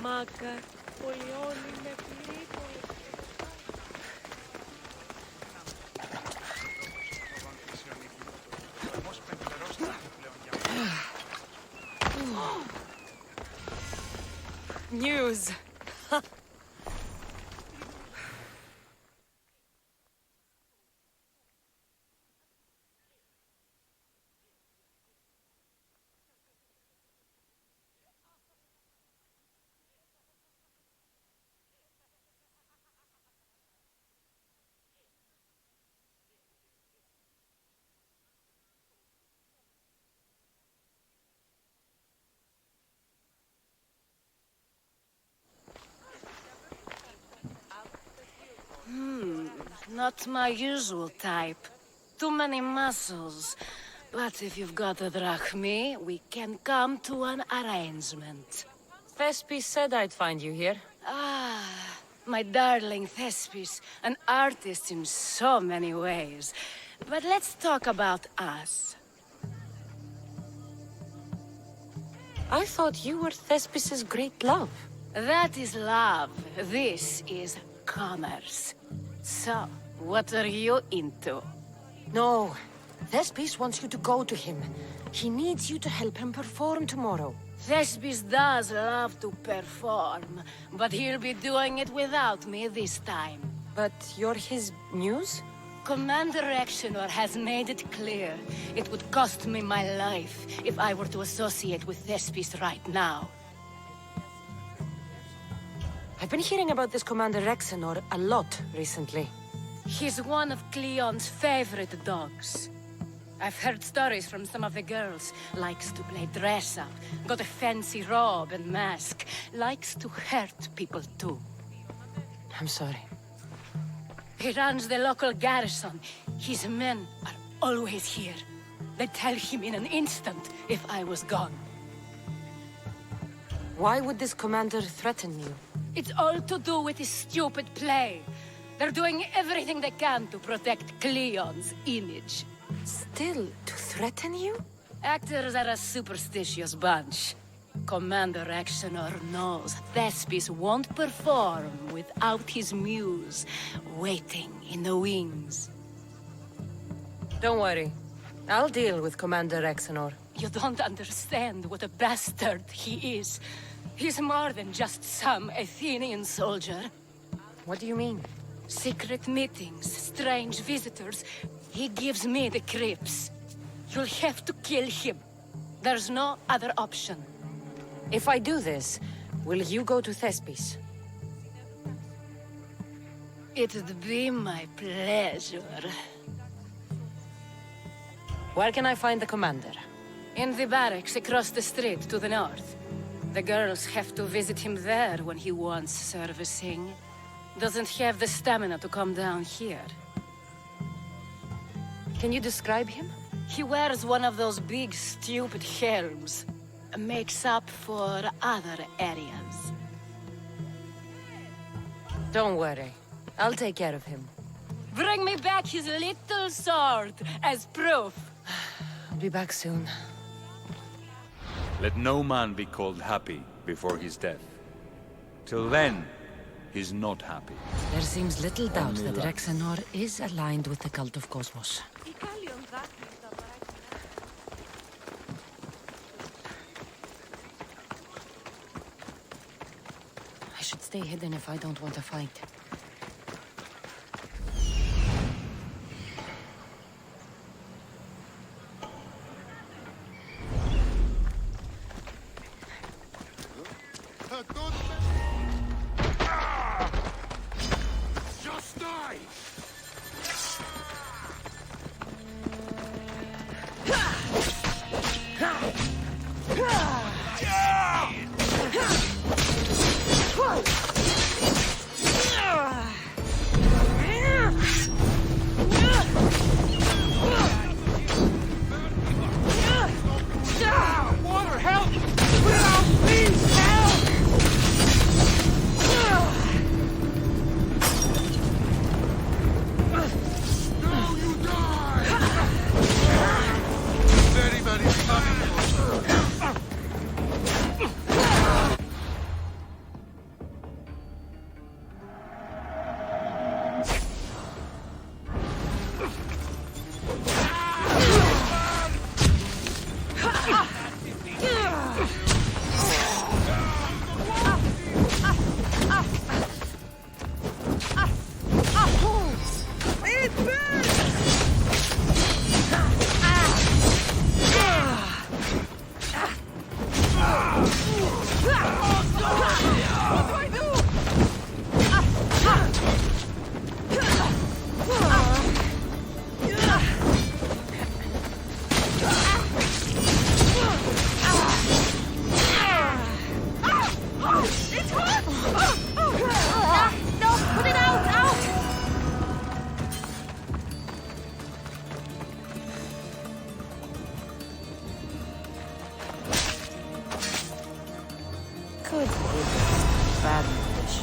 Μάγκα, πολιώνει με περίπολο. News. Not my usual type. Too many muscles. But if you've got a drachmi, we can come to an arrangement. Thespis said I'd find you here. Ah, my darling Thespis, an artist in so many ways. But let's talk about us. I thought you were Thespis's great love. That is love. This is commerce. So, what are you into? No. Thespis wants you to go to him. He needs you to help him perform tomorrow. Thespis does love to perform, but he'll be doing it without me this time. But you're his muse? Commander Exenor has made it clear it would cost me my life if I were to associate with Thespis right now. I've been hearing about this Commander Exenor a lot recently. He's one of Cleon's favorite dogs. I've heard stories from some of the girls. Likes to play dress-up, got a fancy robe and mask. Likes to hurt people too. I'm sorry. He runs the local garrison. His men are always here. They'd tell him in an instant if I was gone. Why would this commander threaten you? It's all to do with his stupid play. They're doing everything they can to protect Cleon's image. Still, to threaten you? Actors are a superstitious bunch. Commander Exenor knows Thespis won't perform without his muse waiting in the wings. Don't worry. I'll deal with Commander Exenor. You don't understand what a bastard he is. He's more than just some Athenian soldier. What do you mean? Secret meetings, strange visitors. He gives me the creeps. You'll have to kill him. There's no other option. If I do this, will you go to Thespis? It'd be my pleasure. Where can I find the commander? In the barracks across the street to the north. The girls have to visit him there when he wants servicing. Doesn't have the stamina to come down here. Can you describe him? He wears one of those big, stupid helms. makes up for other areas. Don't worry. I'll take care of him. Bring me back his little sword as proof. I'll be back soon. Let no man be called happy before his death. Till then, he's not happy. There seems little doubt Only that lies. Rexenor is aligned with the cult of Cosmos. I should stay hidden if I don't want to fight. Just die! Water, help! Put it out, please! Help! No, you die! Anybody's coming for you. Good goodness. Bad English.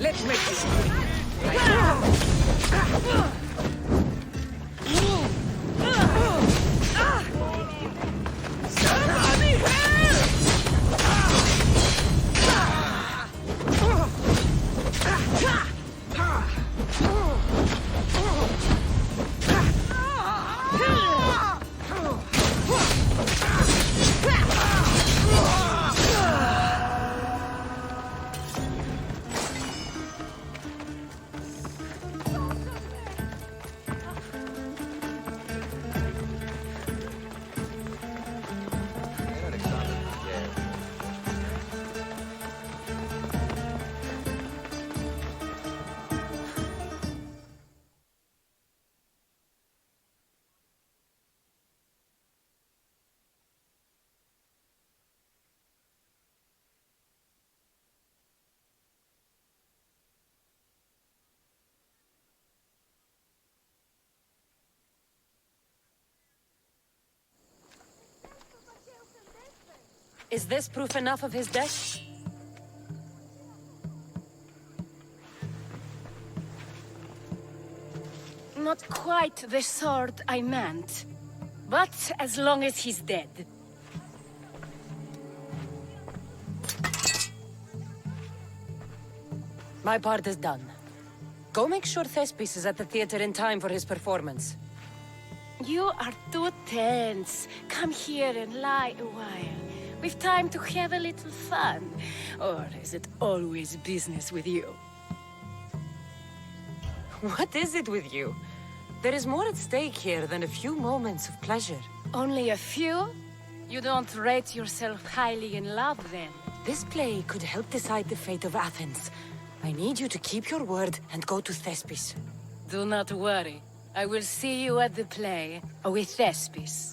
Let's make this quick. Somebody help! Is this proof enough of his death? Not quite the sword I meant. But as long as he's dead. My part is done. Go make sure Thespis is at the theater in time for his performance. You are too tense. Come here and lie a while. We've time to have a little fun. Or is it always business with you? What is it with you? There is more at stake here than a few moments of pleasure. Only a few? You don't rate yourself highly in love, then? This play could help decide the fate of Athens. I need you to keep your word and go to Thespis. Do not worry. I will see you at the play with Thespis.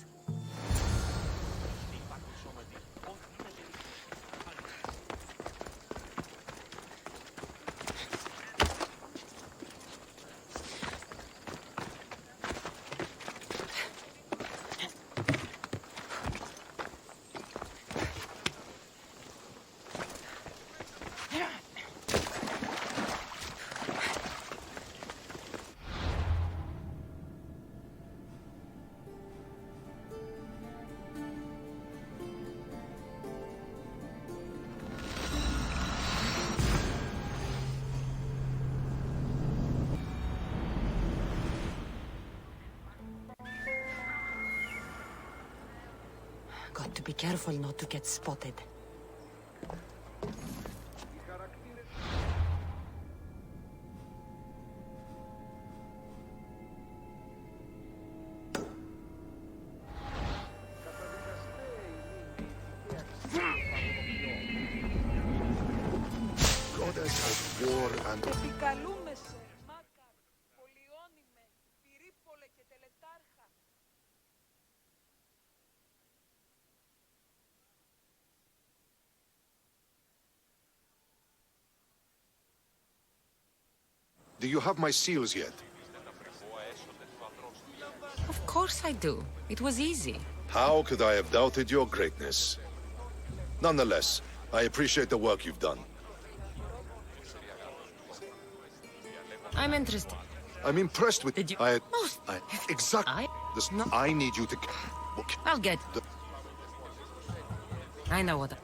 Got to be careful not to get spotted. Goddess of war and... Do you have my seals yet? Of course I do. It was easy. How could I have doubted your greatness? Nonetheless, I appreciate the work you've done. I'm interested. I'm impressed with... Did you... Exactly. I need you to... I'll get... I know what...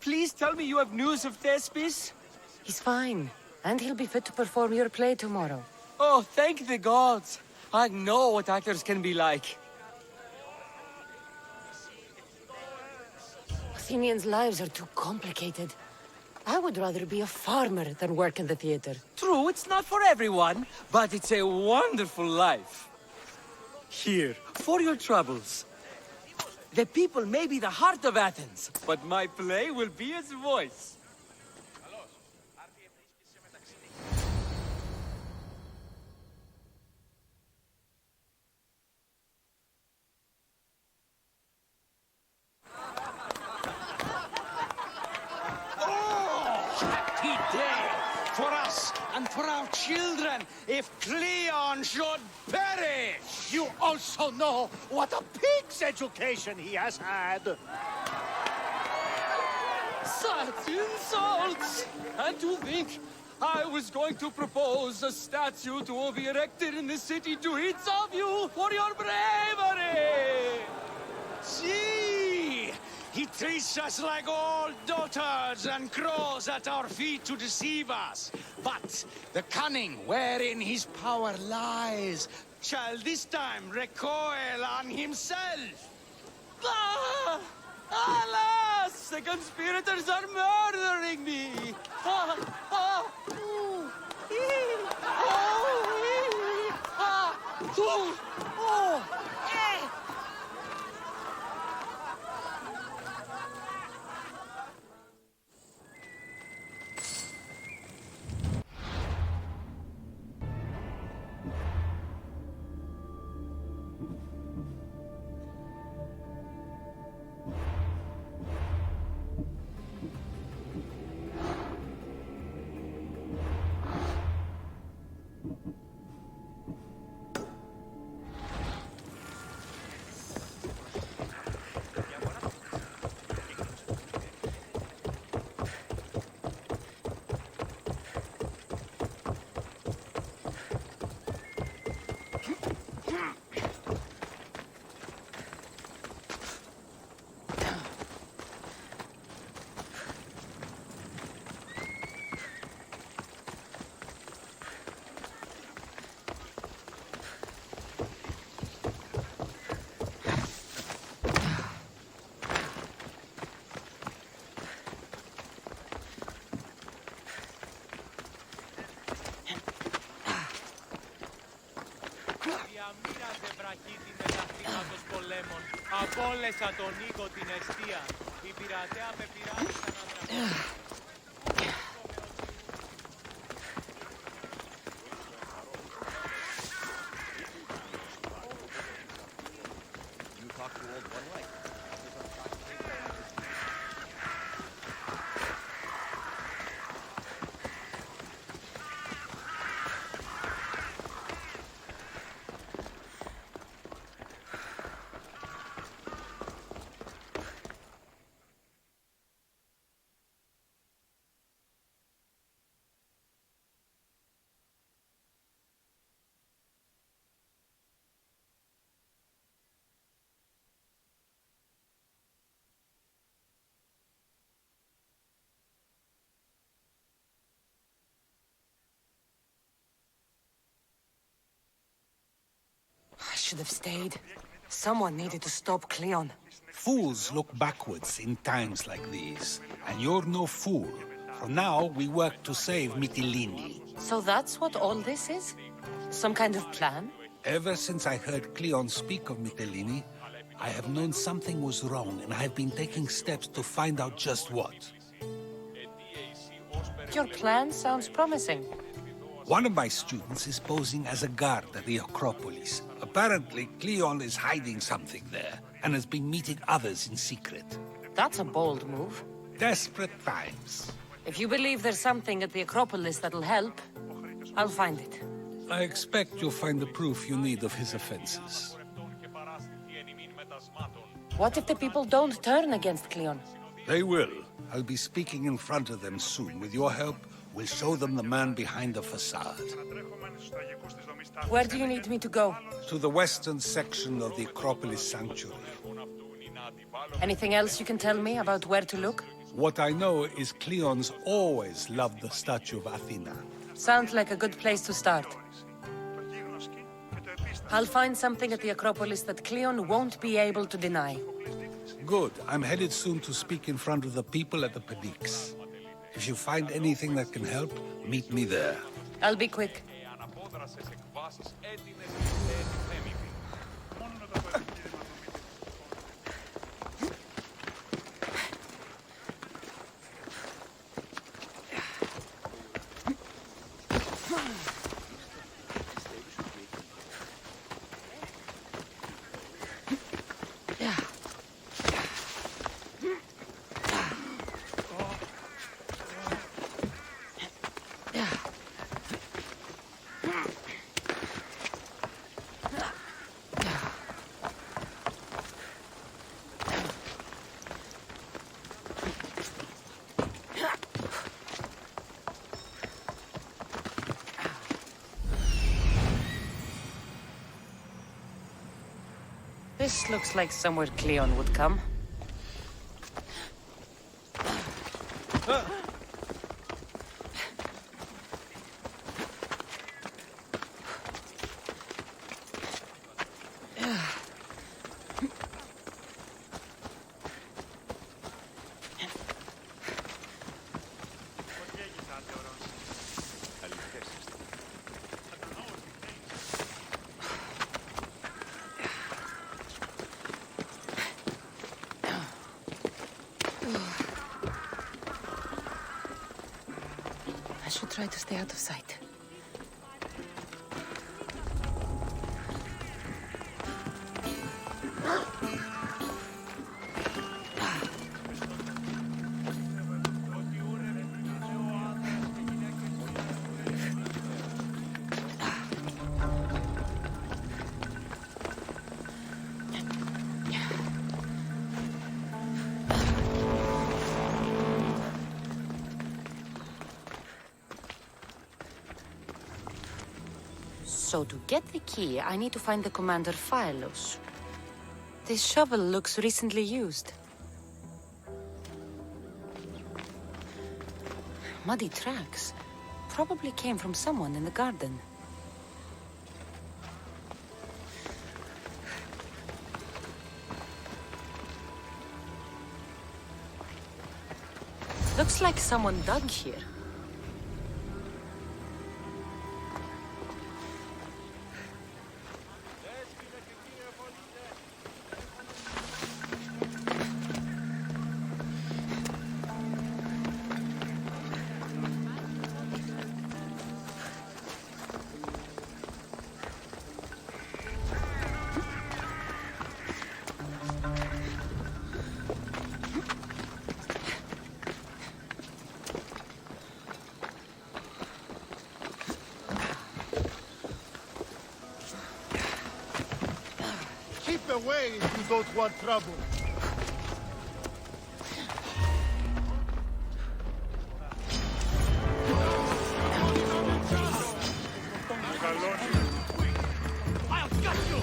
Please tell me you have news of Thespis? He's fine. And he'll be fit to perform your play tomorrow. Oh, thank the gods. I know what actors can be like. Athenians' lives are too complicated. I would rather be a farmer than work in the theater. True, it's not for everyone, but it's a wonderful life. Here, for your troubles. The people may be the heart of Athens, but my play will be its voice. Happy day for us and for our children if Cleon should perish! You also know what a pig's education he has had. Such insults! And to think I was going to propose a statue to be erected in the city to each of you for your bravery! See! He treats us like old dotards and crows at our feet to deceive us. But the cunning wherein his power lies shall this time recoil on himself. Ah! Alas! The conspirators are murdering me! Ah! Ah! Ooh! Ee! Oh! Ee! Ah! Ooh! Oh! Eh! I should have stayed. Someone needed to stop Cleon. Fools look backwards in times like these, and you're no fool. For now, we work to save Mytilene. So that's what all this is? Some kind of plan? Ever since I heard Cleon speak of Mytilene, I have known something was wrong, and I have been taking steps to find out just what. Your plan sounds promising. One of my students is posing as a guard at the Acropolis. Apparently, Cleon is hiding something there, and has been meeting others in secret. That's a bold move. Desperate times. If you believe there's something at the Acropolis that'll help, I'll find it. I expect you'll find the proof you need of his offenses. What if the people don't turn against Cleon? They will. I'll be speaking in front of them soon. With your help, we'll show them the man behind the facade. Where do you need me to go? To the western section of the Acropolis Sanctuary. Anything else you can tell me about where to look? What I know is Cleon's always loved the statue of Athena. Sounds like a good place to start. I'll find something at the Acropolis that Cleon won't be able to deny. Good. I'm headed soon to speak in front of the people at the Pedix. If you find anything that can help, meet me there. I'll be quick. This looks like somewhere Cleon would come. I should try to stay out of sight. So to get the key, I need to find the commander Phylos. This shovel looks recently used. Muddy tracks. Probably came from someone in the garden. Looks like someone dug here. away if you don't want trouble. I'll gut you!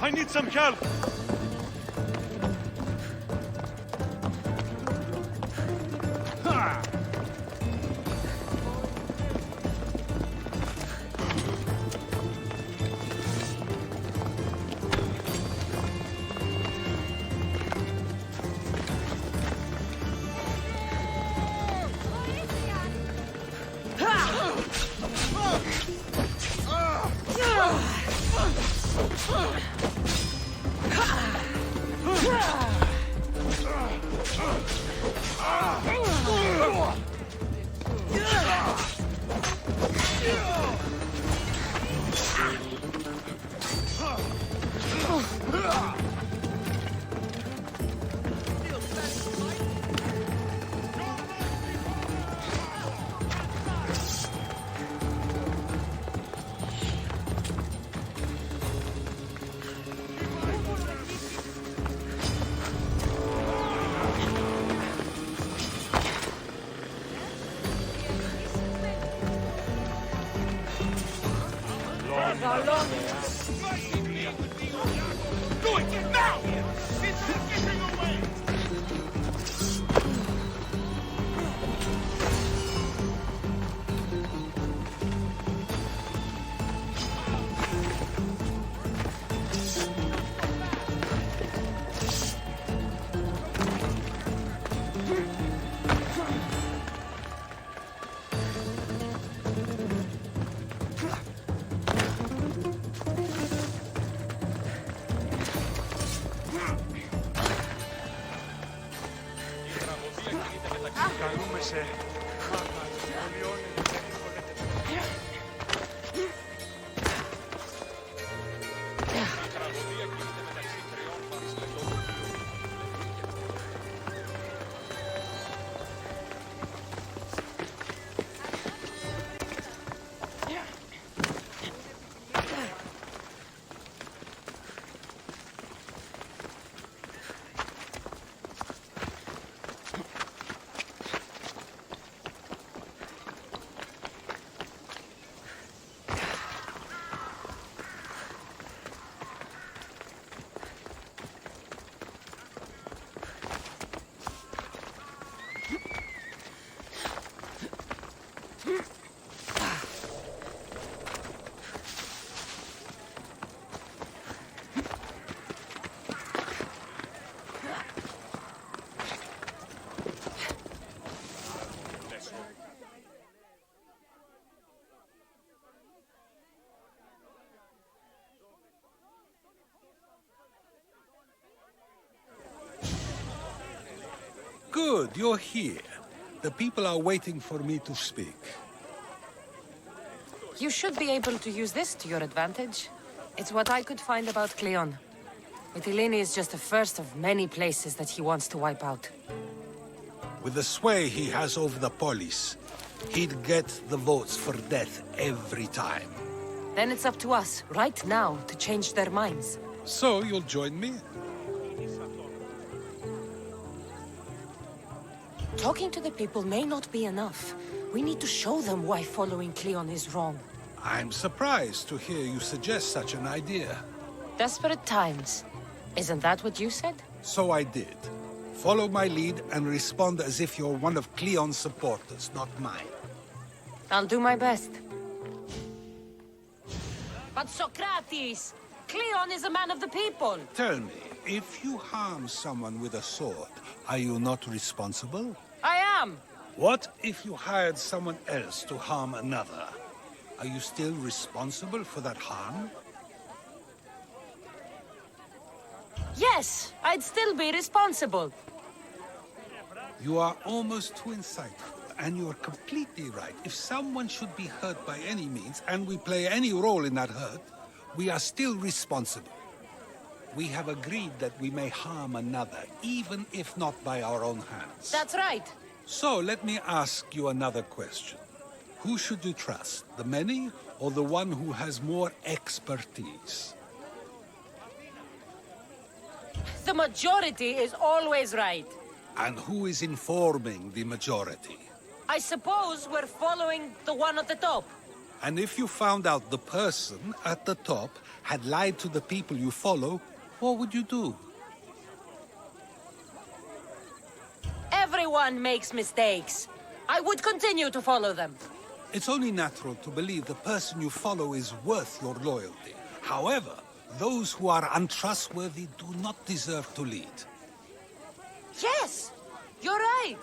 I need some help! Do it now! It's getting away! Good, you're here. The people are waiting for me to speak. You should be able to use this to your advantage. It's what I could find about Cleon. Mytilene is just the first of many places that he wants to wipe out. With the sway he has over the police, he'd get the votes for death every time. Then it's up to us, right now, to change their minds. So you'll join me? Talking to the people may not be enough. We need to show them why following Cleon is wrong. I'm surprised to hear you suggest such an idea. Desperate times. Isn't that what you said? So I did. Follow my lead and respond as if you're one of Cleon's supporters, not mine. I'll do my best. But Socrates! Cleon is a man of the people! Tell me, if you harm someone with a sword, are you not responsible? I am! What if you hired someone else to harm another? Are you still responsible for that harm? Yes, I'd still be responsible. You are almost too insightful. And you're completely right. If someone should be hurt by any means, and we play any role in that hurt, we are still responsible. We have agreed that we may harm another, even if not by our own hands. That's right. So, let me ask you another question. Who should you trust, the many or the one who has more expertise? The majority is always right. And who is informing the majority? I suppose we're following the one at the top. And if you found out the person at the top had lied to the people you follow, what would you do? Everyone makes mistakes. I would continue to follow them. It's only natural to believe the person you follow is worth your loyalty. However, those who are untrustworthy do not deserve to lead. Yes, you're right.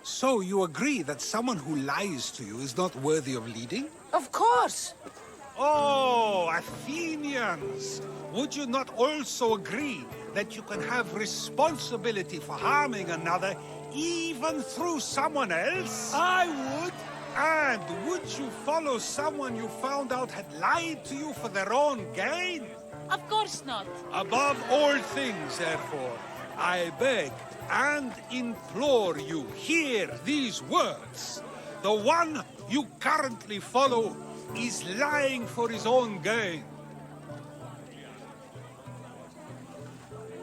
So you agree that someone who lies to you is not worthy of leading? Of course. Oh, Athenians! Would you not also agree that you can have responsibility for harming another even through someone else? I would. And would you follow someone you found out had lied to you for their own gain? Of course not. Above all things, therefore, I beg and implore you, hear these words. The one you currently follow is lying for his own gain.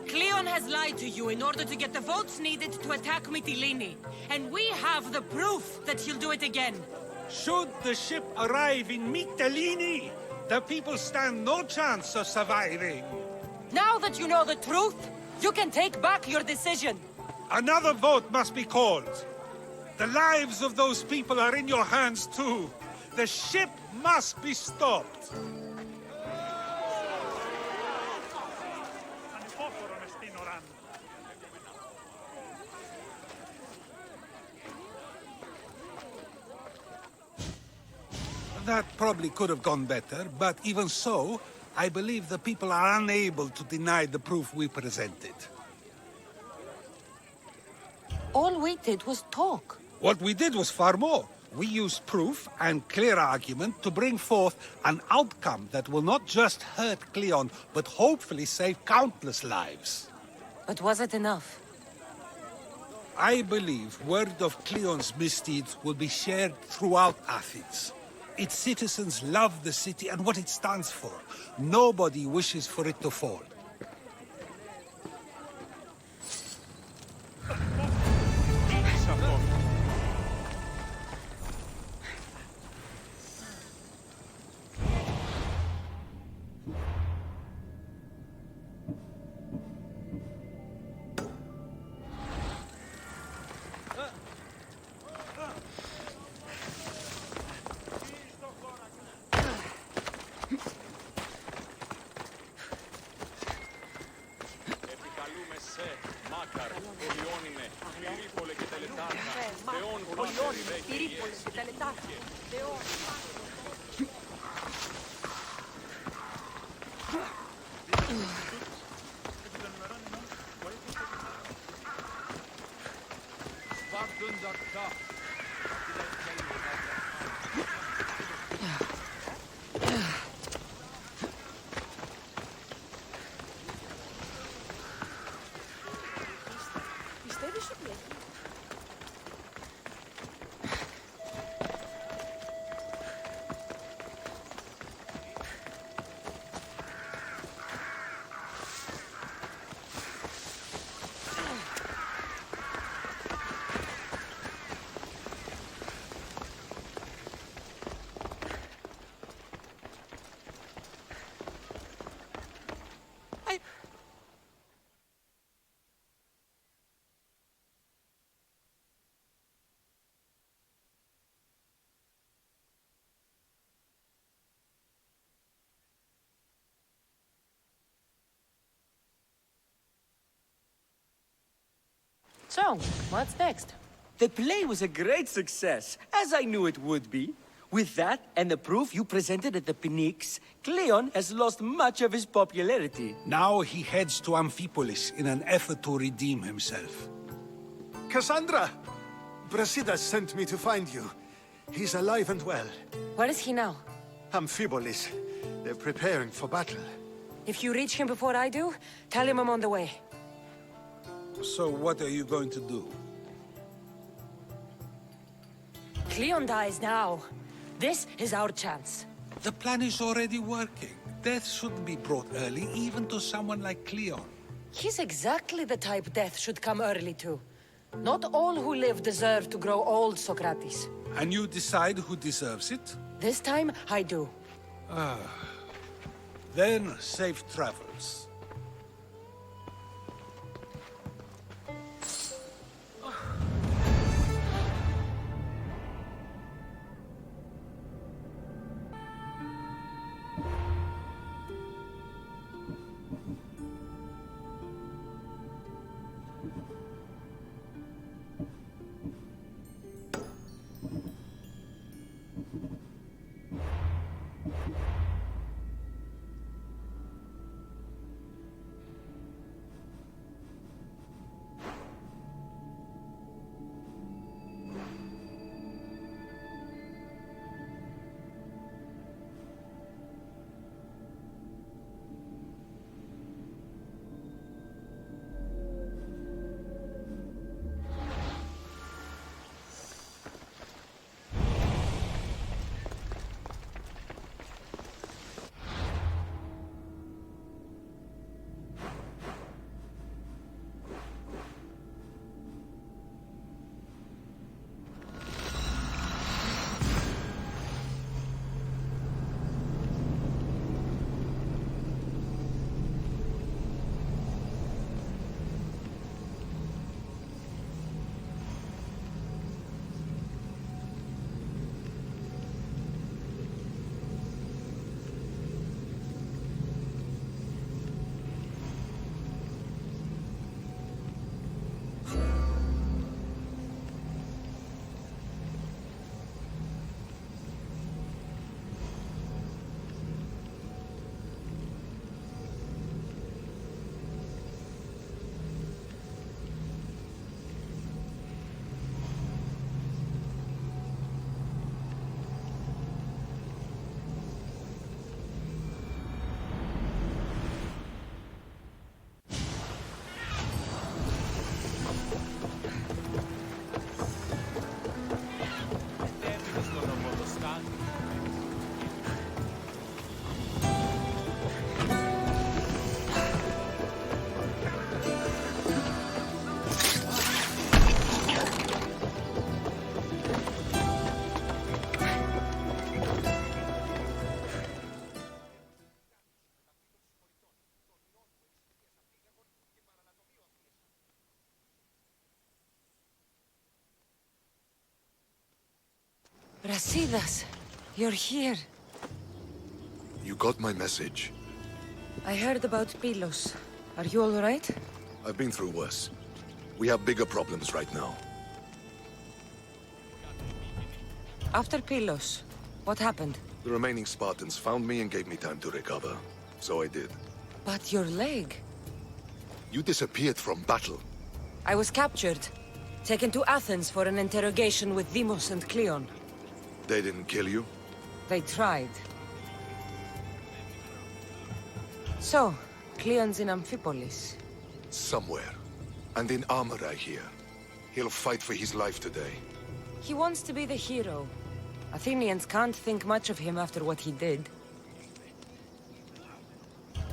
Cleon has lied to you in order to get the votes needed to attack Mytilene. And we have the proof that he'll do it again. Should the ship arrive in Mytilene, the people stand no chance of surviving. Now that you know the truth, you can take back your decision. Another vote must be called. The lives of those people are in your hands too. The ship must be stopped. That probably could have gone better, but even so, I believe the people are unable to deny the proof we presented. All we did was talk. What we did was far more. We used proof and clear argument to bring forth an outcome that will not just hurt Cleon, but hopefully save countless lives. But was it enough? I believe word of Cleon's misdeeds will be shared throughout Athens. Its citizens love the city and what it stands for. Nobody wishes for it to fall. So, what's next? The play was a great success, as I knew it would be. With that, and the proof you presented at the Pnyx, Cleon has lost much of his popularity. Now he heads to Amphipolis in an effort to redeem himself. Cassandra! Brasidas sent me to find you. He's alive and well. Where is he now? Amphipolis. They're preparing for battle. If you reach him before I do, tell him I'm on the way. So what are you going to do? Cleon dies now. This is our chance. The plan is already working. Death shouldn't be brought early, even to someone like Cleon. He's exactly the type death should come early to. Not all who live deserve to grow old, Socrates. And you decide who deserves it? This time, I do. Then, safe travels. Brasidas, you're here. You got my message. I heard about Pylos. Are you all right? I've been through worse. We have bigger problems right now. After Pylos, what happened? The remaining Spartans found me and gave me time to recover. So I did. But your leg? You disappeared from battle. I was captured. Taken to Athens for an interrogation with Deimos and Cleon. They didn't kill you? They tried. So, Cleon's in Amphipolis. Somewhere. And in armor, I hear. He'll fight for his life today. He wants to be the hero. Athenians can't think much of him after what he did.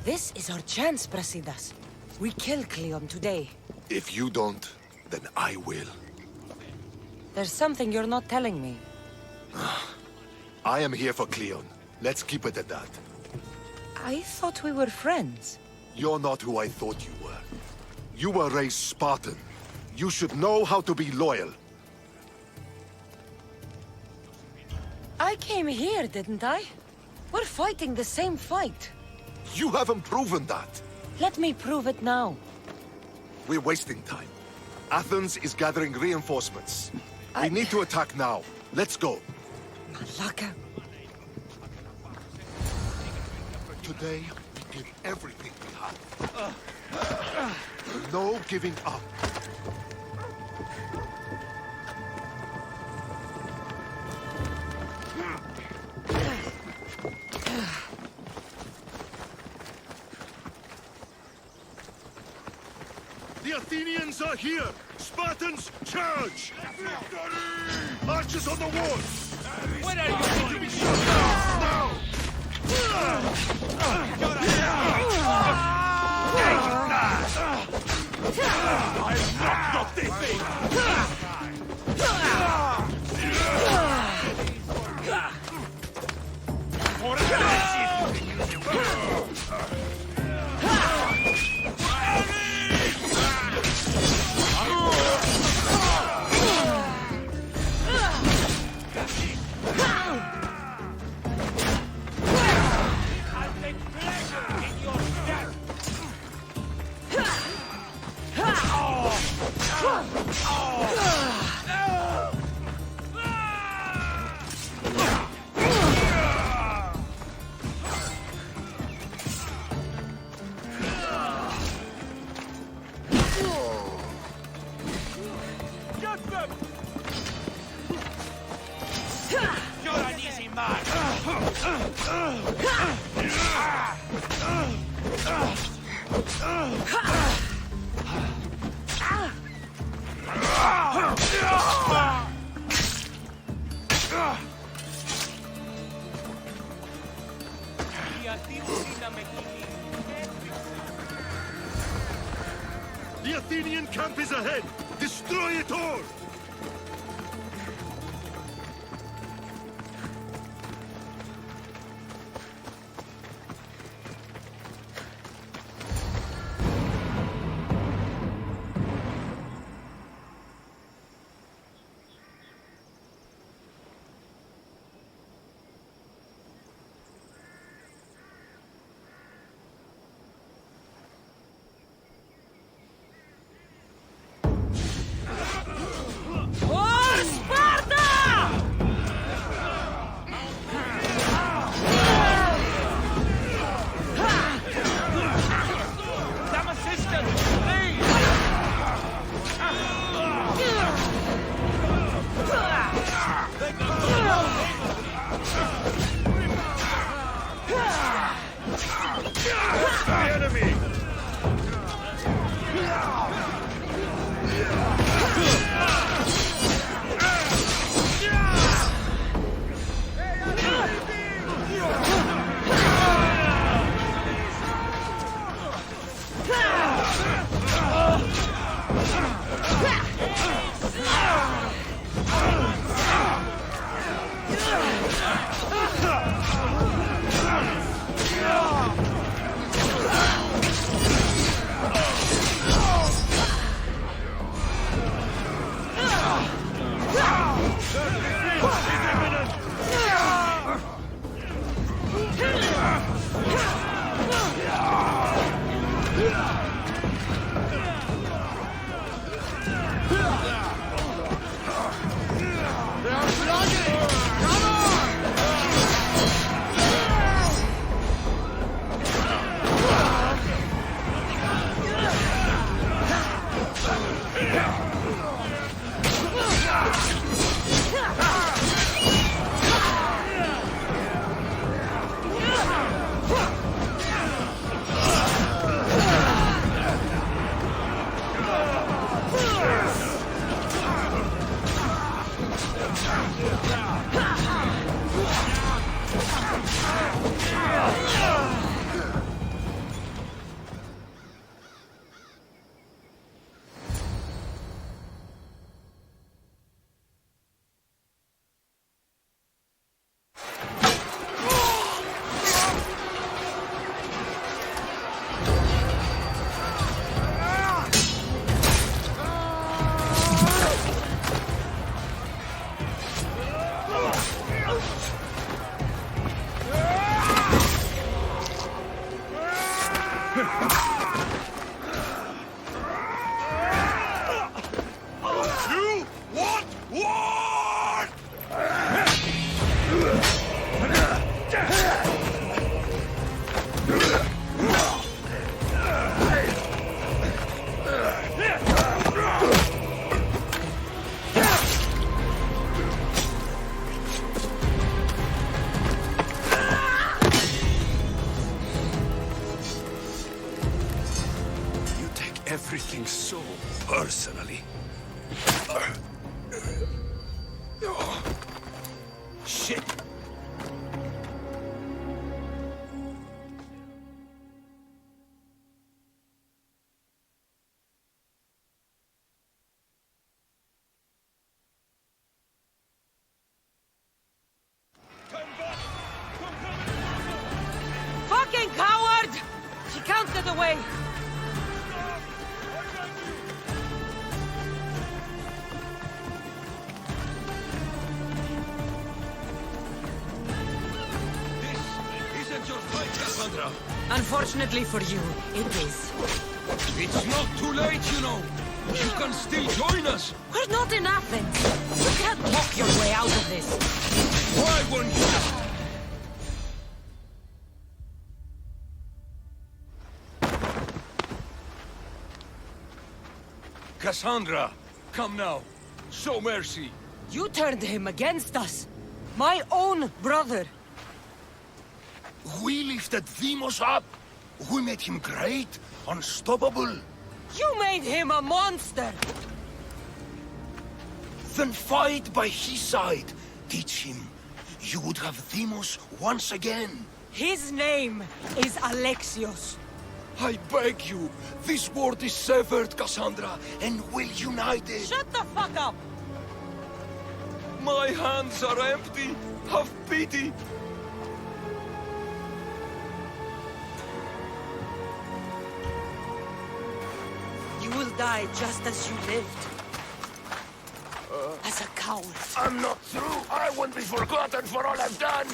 This is our chance, Brasidas. We kill Cleon today. If you don't, then I will. There's something you're not telling me. I am here for Cleon. Let's keep it at that. I thought we were friends. You're not who I thought you were. You were raised Spartan. You should know how to be loyal. I came here, didn't I? We're fighting the same fight. You haven't proven that. Let me prove it now. We're wasting time. Athens is gathering reinforcements. We need to attack now. Let's go. Malaka. Today, we give everything we have. No giving up. The Athenians are here! Spartans, charge! Archers on the wall! When are you going to be shot? Now! I've knocked off this thing! For The Athenian camp is ahead! Destroy it all! everything so personally. Shit! Fucking coward! She counted away. Unfortunately for you, it is. It's not too late, you know. You can still join us. We're not in Athens. You can't talk your way out of this. Why won't you? Cassandra, come now. Show mercy. You turned him against us. My own brother. We lifted Demos up. We made him great, unstoppable. You made him a monster. Then fight by his side. Teach him. You would have Demos once again. His name is Alexios. I beg you. This world is severed, Cassandra, and we're united. Shut the fuck up! My hands are empty. Have pity. You will die just as you lived. As a coward. I'm not through. I won't be forgotten for all I've done.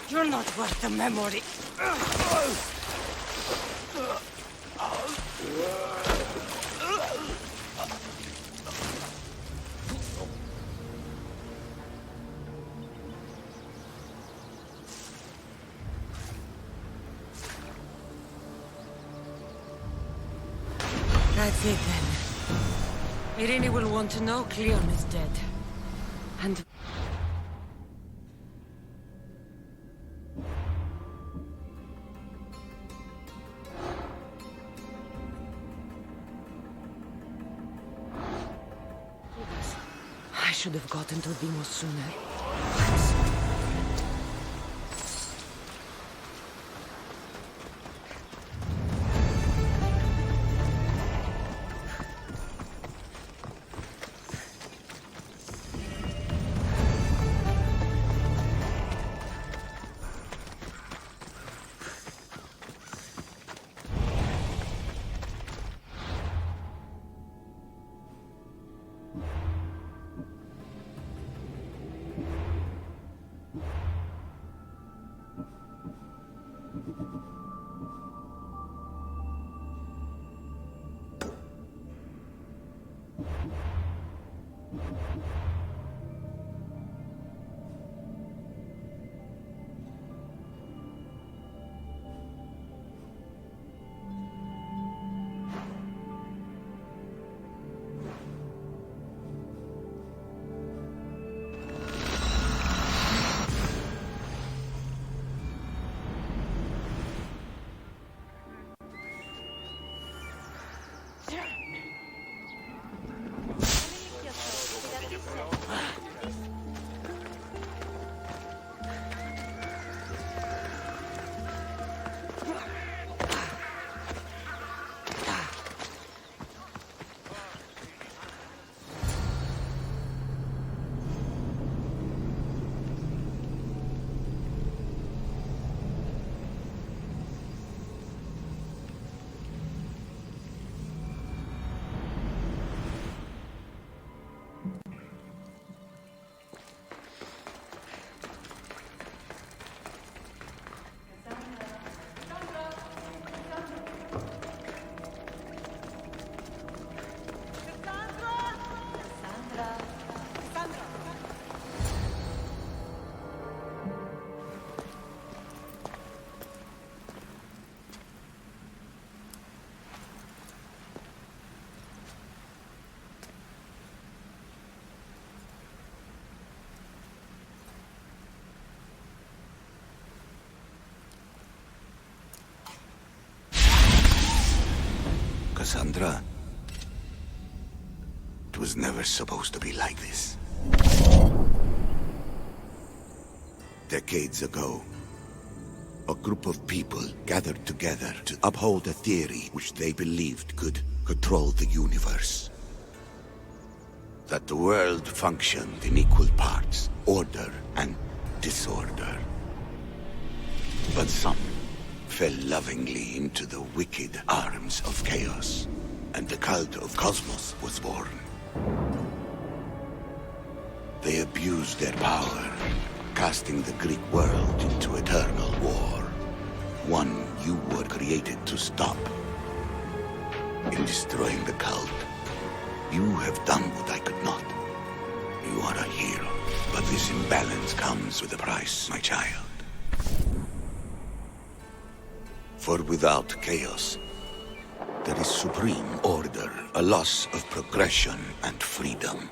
You're not worth the memory. That's it then. Irene will want to know Cleon is dead. And... I should have gotten to Demos sooner. Cassandra. It was never supposed to be like this. Decades ago, a group of people gathered together to uphold a theory which they believed could control the universe. That the world functioned in equal parts, order and disorder. But some fell lovingly into the wicked arms of chaos, and the cult of Cosmos was born. They abused their power, casting the Greek world into eternal war. One you were created to stop. In destroying the cult, you have done what I could not. You are a hero, but this imbalance comes with a price, my child. For without chaos, there is supreme order, a loss of progression and freedom.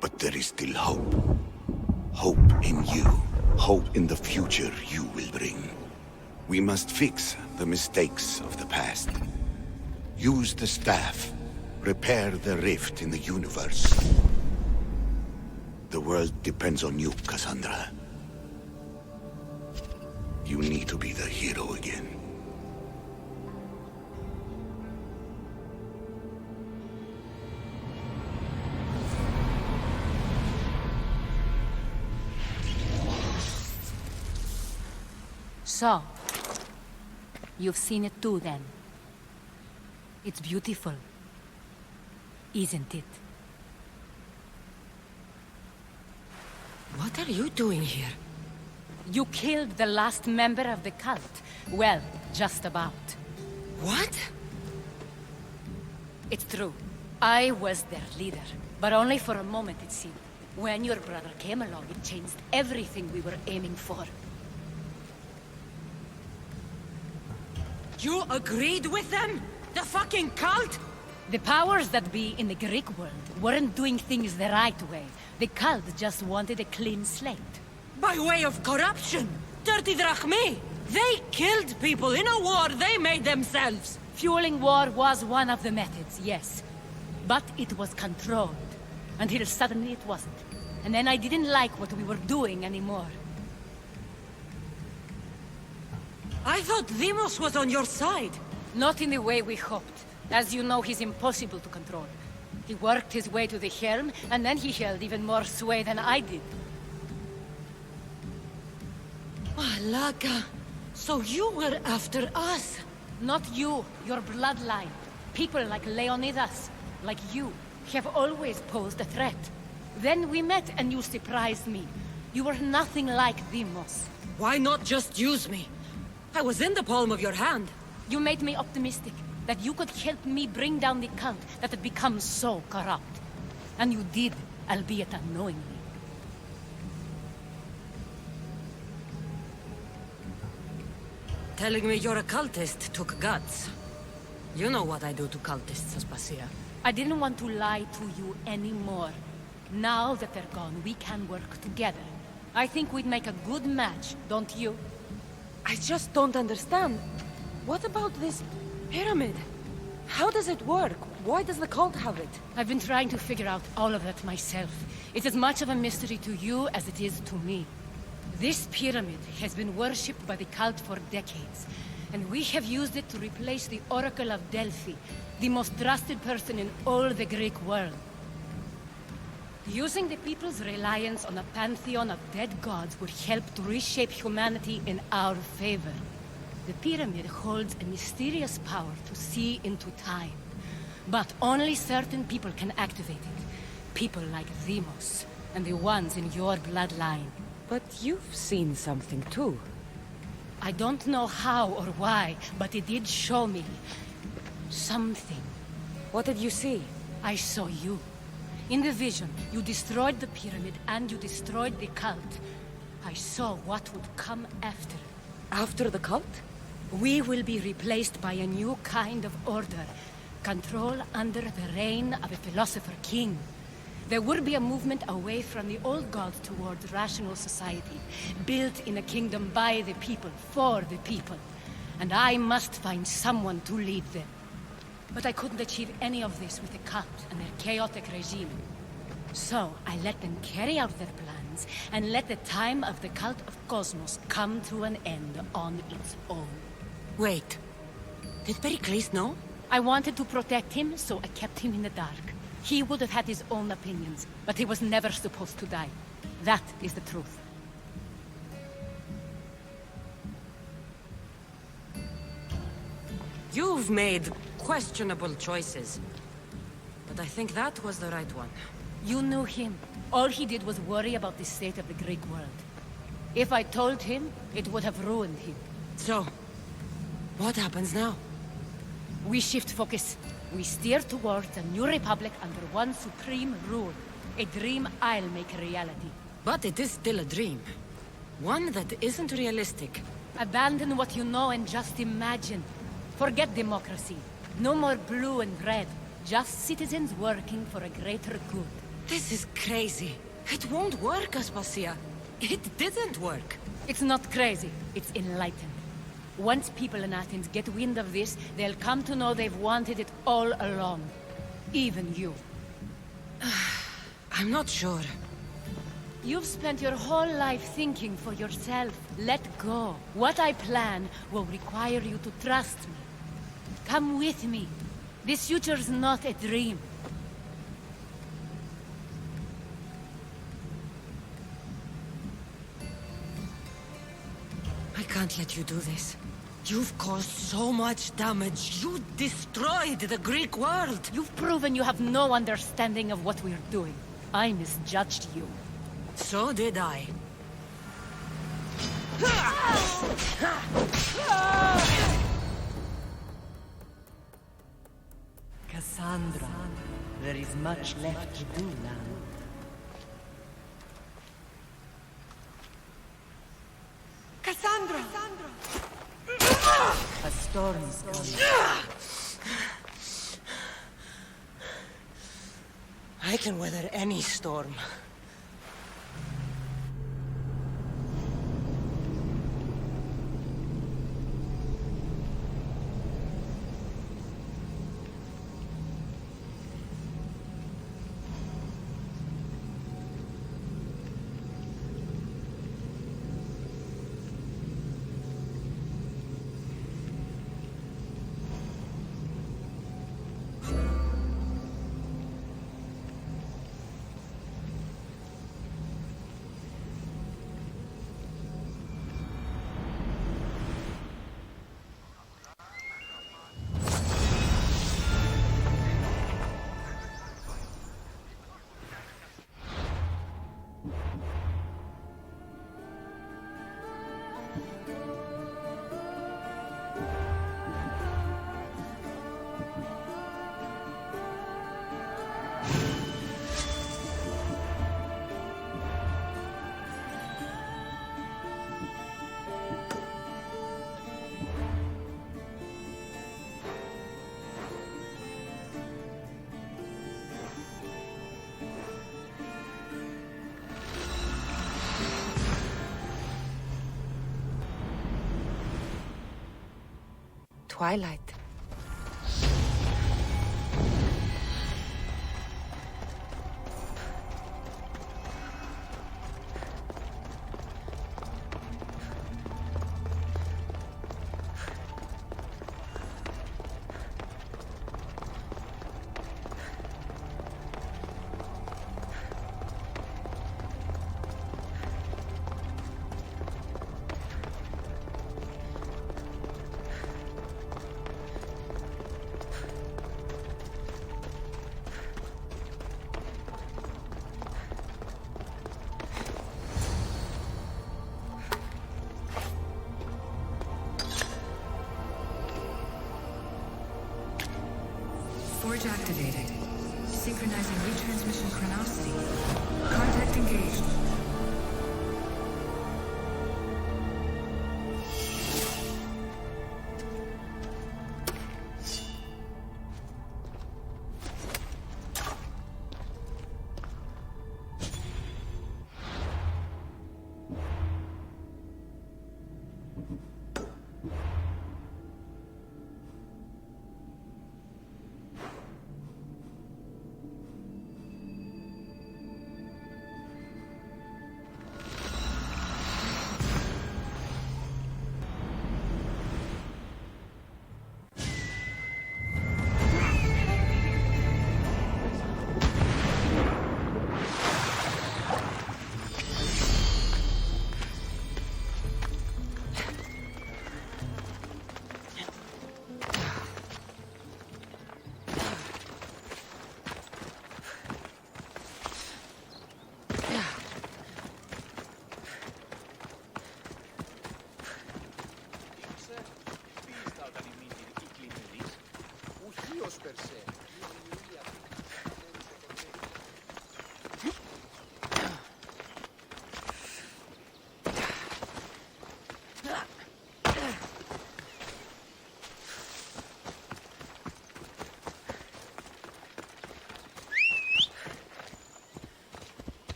But there is still hope. Hope in you. Hope in the future you will bring. We must fix the mistakes of the past. Use the staff. Repair the rift in the universe. The world depends on you, Cassandra. You need to be the hero again. So, you've seen it too then. It's beautiful, isn't it? What are you doing here? You killed the last member of the cult. Well, just about. What? It's true. I was their leader, but only for a moment it seemed. When your brother came along, it changed everything we were aiming for. You agreed with them? The fucking cult? The powers that be in the Greek world weren't doing things the right way. The cult just wanted a clean slate. By way of corruption! Dirty drachmi! They killed people in a war they made themselves! Fueling war was one of the methods, yes. But it was controlled. Until suddenly it wasn't. And then I didn't like what we were doing anymore. I thought Demos was on your side. Not in the way we hoped. As you know, he's impossible to control. He worked his way to the helm, and then he held even more sway than I did. Malaga. So you were after us? Not you, your bloodline. People like Leonidas, like you, have always posed a threat. Then we met and you surprised me. You were nothing like Demos. Why not just use me? I was in the palm of your hand. You made me optimistic that you could help me bring down the cult that had become so corrupt. And you did, albeit unknowingly. Telling me you're a cultist took guts. You know what I do to cultists, Aspasia. I didn't want to lie to you anymore. Now that they're gone, we can work together. I think we'd make a good match, don't you? I just don't understand. What about this pyramid? How does it work? Why does the cult have it? I've been trying to figure out all of that myself. It's as much of a mystery to you as it is to me. This pyramid has been worshipped by the cult for decades, and we have used it to replace the Oracle of Delphi, the most trusted person in all the Greek world. Using the people's reliance on a pantheon of dead gods would help to reshape humanity in our favor. The pyramid holds a mysterious power to see into time. But only certain people can activate it. People like Demos, and the ones in your bloodline. But you've seen something too. I don't know how or why, but it did show me something. What did you see? I saw you. In the vision, you destroyed the pyramid and you destroyed the cult. I saw what would come after. After the cult? We will be replaced by a new kind of order. Control under the reign of a philosopher king. There would be a movement away from the old gods towards rational society, built in a kingdom by the people, for the people. and I must find someone to lead them. But I couldn't achieve any of this with the cult and their chaotic regime. So I let them carry out their plans, and let the time of the cult of Cosmos come to an end on its own. Wait. Did Pericles know? I wanted to protect him, so I kept him in the dark. He would have had his own opinions, but he was never supposed to die. That is the truth. You've made questionable choices. But I think that was the right one. You knew him. All he did was worry about the state of the Greek world. If I told him, it would have ruined him. So, what happens now? We shift focus. We steer towards a new republic under one supreme rule. A dream I'll make a reality. But it is still a dream. One that isn't realistic. Abandon what you know and just imagine. Forget democracy. No more blue and red. Just citizens working for a greater good. This is crazy. It won't work, Aspasia. It didn't work. It's not crazy. It's enlightened. Once people in Athens get wind of this, they'll come to know they've wanted it all along. Even you. I'm not sure. You've spent your whole life thinking for yourself. Let go. What I plan will require you to trust me. Come with me. This future's not a dream. I can't let you do this. You've caused so much damage. You destroyed the Greek world. You've proven you have no understanding of what we're doing. I misjudged you. So did I. Cassandra, there is much left to do now. Cassandra! A storm is coming. I can weather any storm. Twilight. Forge activated. Synchronizing retransmission chronicity. Contact engaged.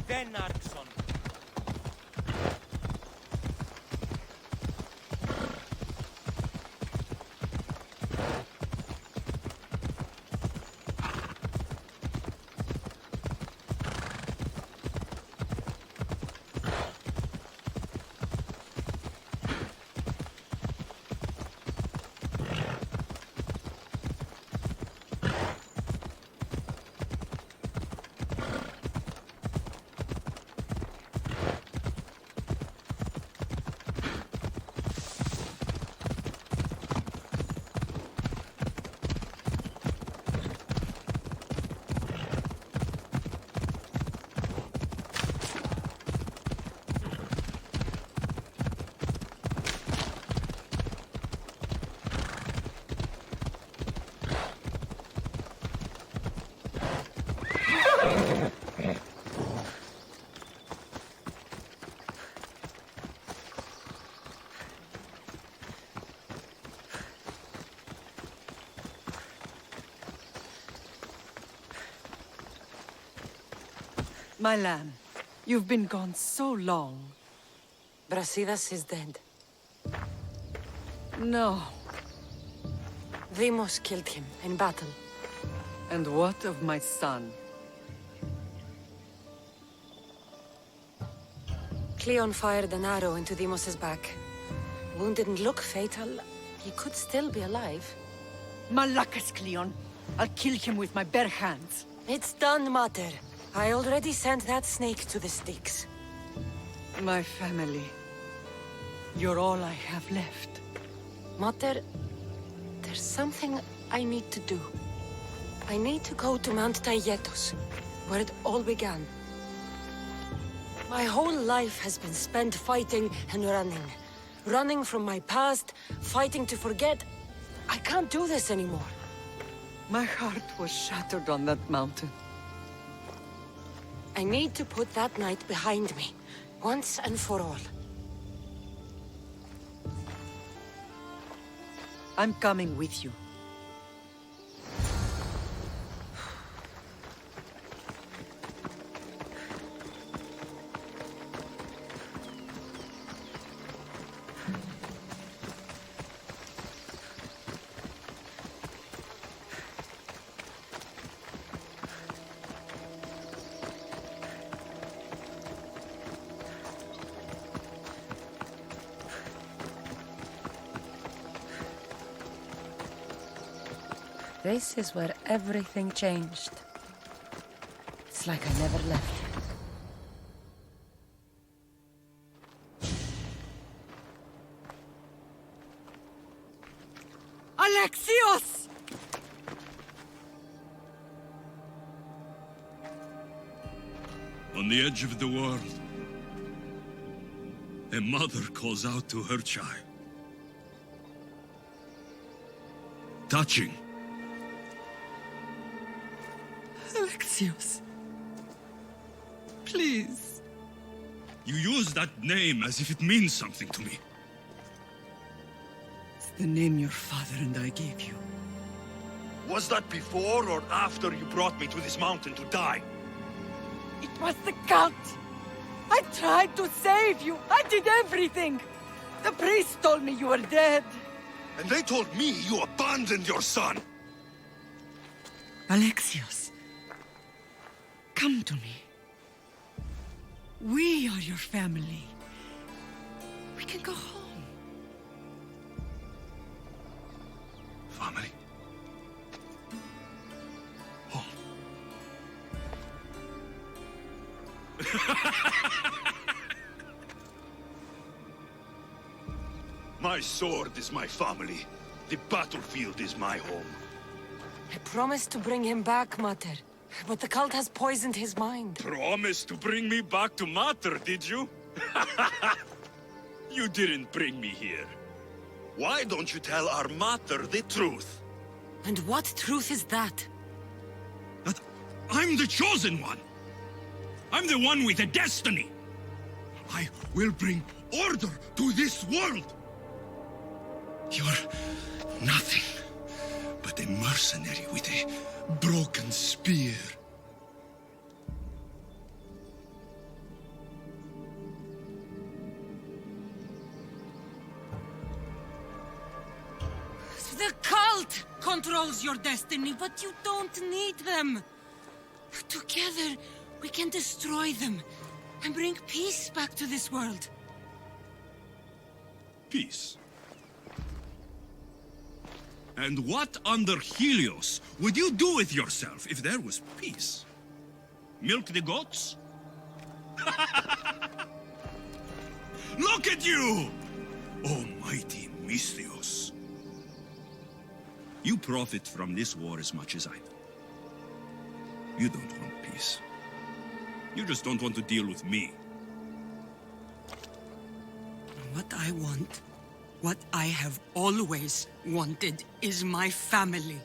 then Arxon. My lamb, you've been gone so long. Brasidas is dead. No. Vimos killed him in battle. And what of my son? Cleon fired an arrow into Deimos' back. Wound didn't look fatal. He could still be alive. Malakas, Cleon. I'll kill him with my bare hands. It's done, Mater. I already sent that snake to the sticks. My family. You're all I have left. Mater, there's something I need to do. I need to go to Mount Tayetos, where it all began. My whole life has been spent fighting and running. Running from my past, fighting to forget. I can't do this anymore. My heart was shattered on that mountain. I need to put that night behind me, once and for all. I'm coming with you. This is where everything changed. It's like I never left. Alexios! On the edge of the world, a mother calls out to her child. Touching. Alexios. Please. You use that name as if it means something to me. It's the name your father and I gave you. Was that before or after you brought me to this mountain to die? It was the cult! I tried to save you! I did everything! The priest told me you were dead! And they told me you abandoned your son! Alexios, come to me. We are your family. We can go home. Family? Home? My sword is my family. The battlefield is my home. I promised to bring him back, Mater. But the cult has poisoned his mind. Promised to bring me back to Mater, did you? You didn't bring me here. Why don't you tell our Mater the truth? And what truth is that? That I'm the chosen one. I'm the one with a destiny. I will bring order to this world. You're nothing but a mercenary with a broken spear. controls your destiny, but you don't need them. Together, we can destroy them and bring peace back to this world. Peace. And what under Helios would you do with yourself if there was peace? Milk the goats? Look at you! Almighty Misthios. You profit from this war as much as I do. You don't want peace. You just don't want to deal with me. What I want, what I have always wanted, is my family.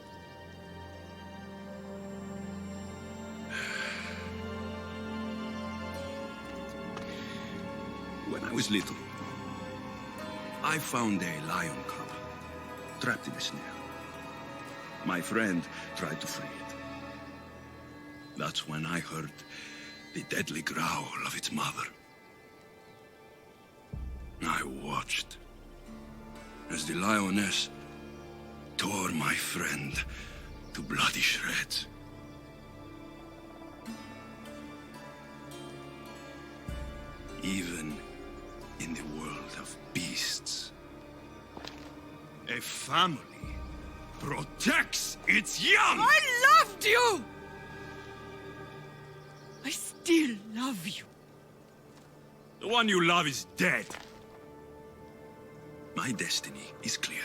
When I was little, I found a lion cub trapped in a snare. My friend tried to free it. That's when I heard the deadly growl of its mother. I watched as the lioness tore my friend to bloody shreds. Even in the world of beasts, a family protects its young! I loved you! I still love you. The one you love is dead. My destiny is clear.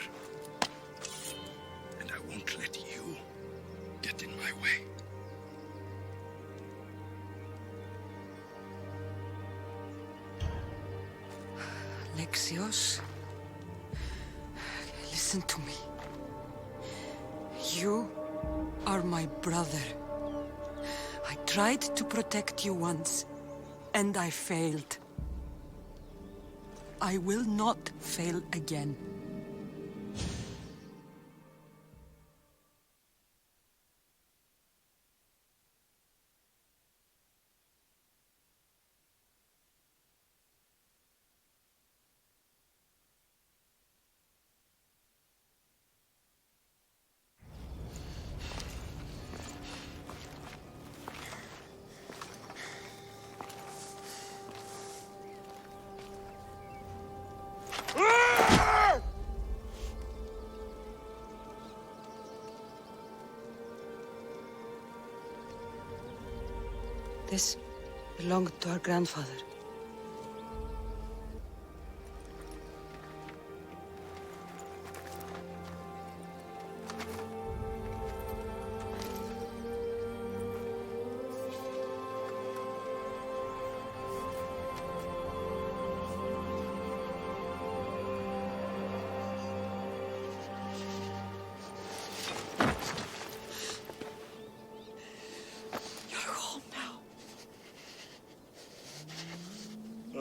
And I won't let you get in my way. Alexios, listen to me. You are my brother. I tried to protect you once, and I failed. I will not fail again. This belonged to our grandfather.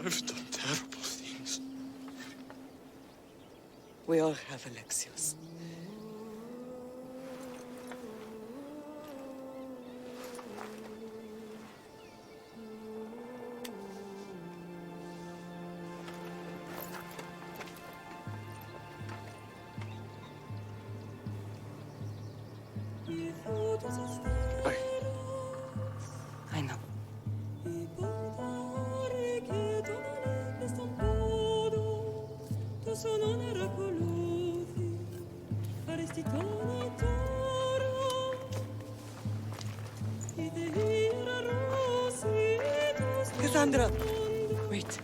I've done terrible things. We all have, Alexios. I know. Cassandra! Wait.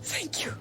Thank you.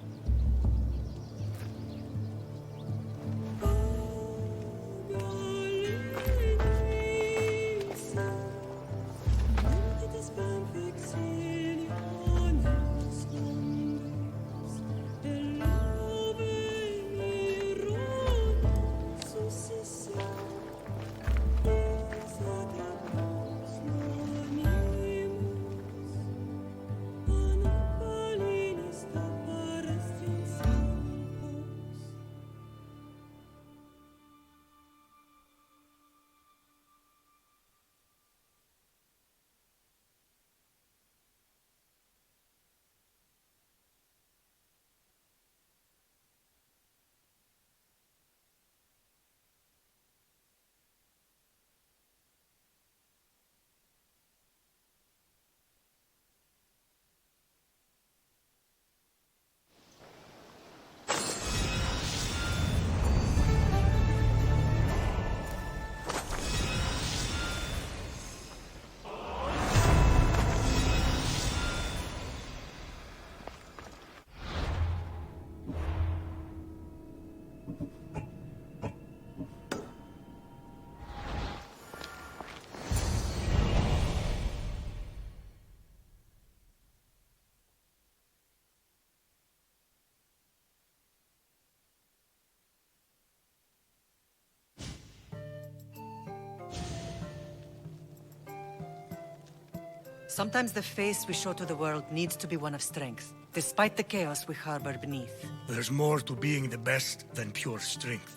Sometimes the face we show to the world needs to be one of strength, despite the chaos we harbor beneath. There's more to being the best than pure strength.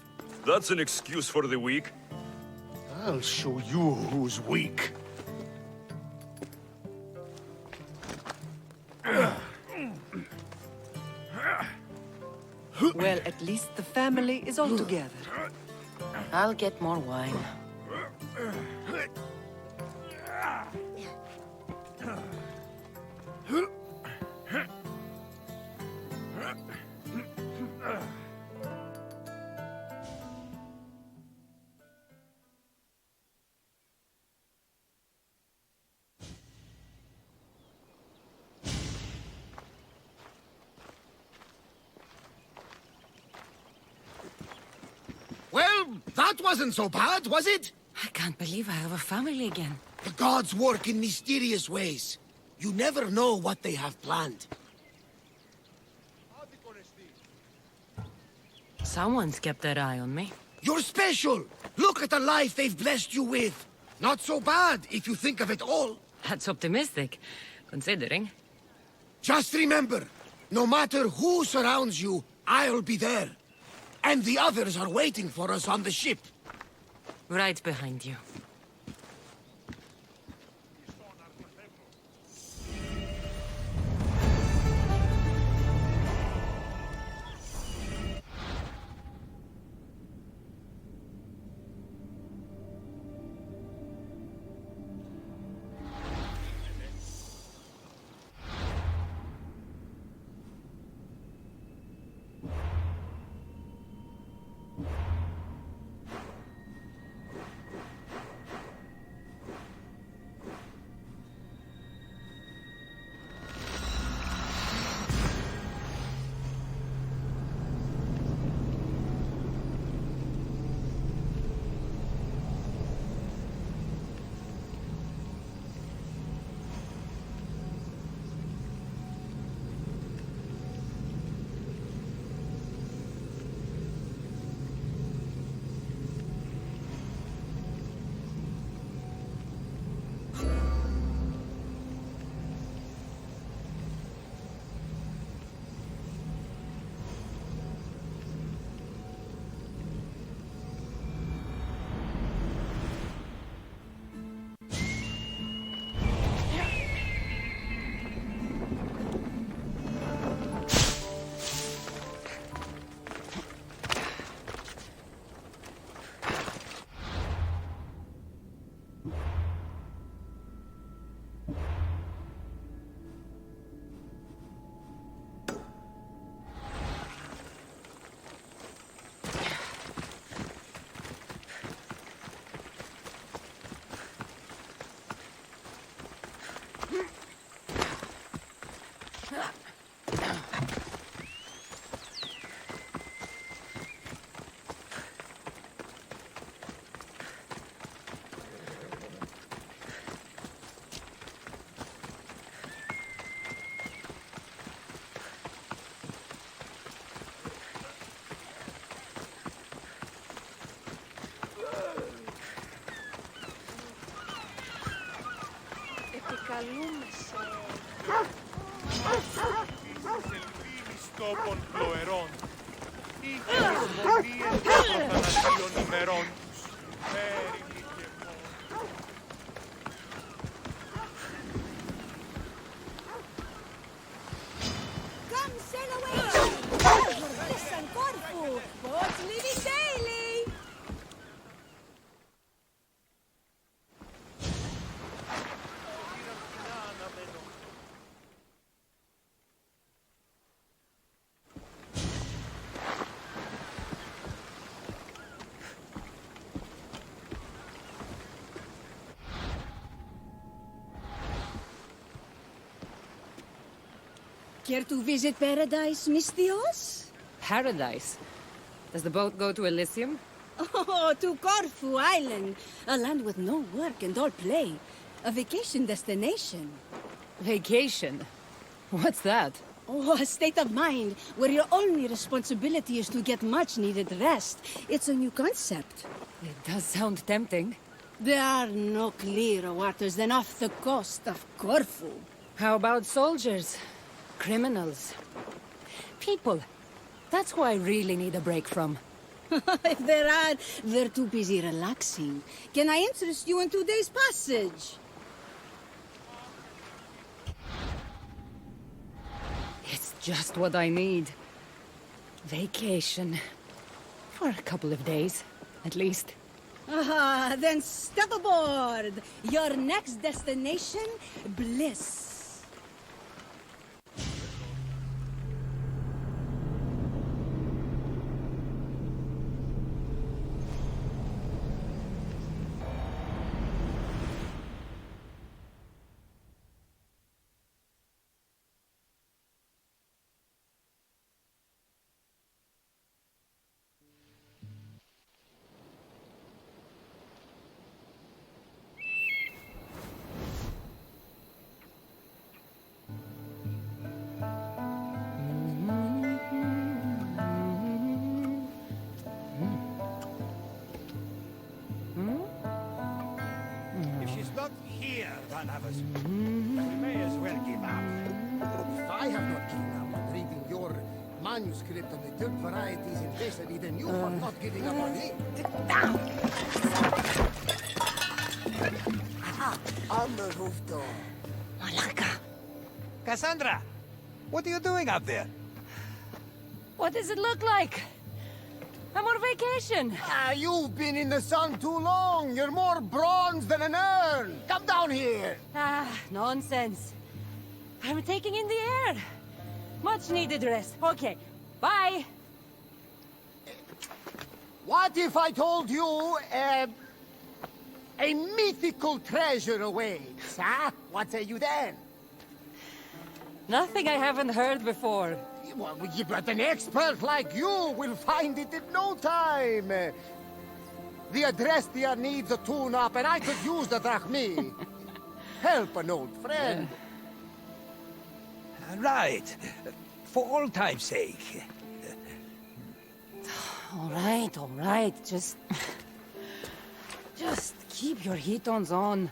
That's an excuse for the weak. I'll show you who's weak. Well, at least the family is all together. I'll get more wine. Well, that wasn't so bad, was it? I can't believe I have a family again. The gods work in mysterious ways. You never know what they have planned. Someone's kept their eye on me. You're special! Look at the life they've blessed you with! Not so bad, if you think of it all. That's optimistic, considering. Just remember, no matter who surrounds you, I'll be there. And the others are waiting for us on the ship. Right behind you. Τόπων πλοερών, ή και τις μονίες των θανατίων ημερών τους. Έρημοι και μόνοι. Come sail away! Listen, Corfu! Boats leaving daily! Care to visit paradise, Mystios? Paradise? Does the boat go to Elysium? Oh, to Corfu Island. A land with no work and all play. A vacation destination. Vacation? What's that? Oh, a state of mind where your only responsibility is to get much-needed rest. It's a new concept. It does sound tempting. There are no clearer waters than off the coast of Corfu. How about soldiers? Criminals? People. That's who I really need a break from. If there are, they're too busy relaxing. Can I interest you in today's passage? It's just what I need. Vacation. For a couple of days, at least. Ah, then step aboard. Your next destination, bliss. We may as well give up. If I have not given up on reading your manuscript on the third varieties in Destiny, then you are not giving up on me. On the roof door. Malaka. Cassandra, what are you doing up there? What does it look like? I'm on vacation. You've been in the sun too long. You're more bronze than an urn. Come down here. Nonsense. I'm taking in the air. Much needed rest. Okay, bye. What if I told you a mythical treasure awaits, huh? What say you then? Nothing I haven't heard before. Well, but an expert like you will find it in no time. The Adrestia needs a tune-up, and I could use the drachmi. Help an old friend. Right. For old time's sake. All right. Just keep your heat-ons on.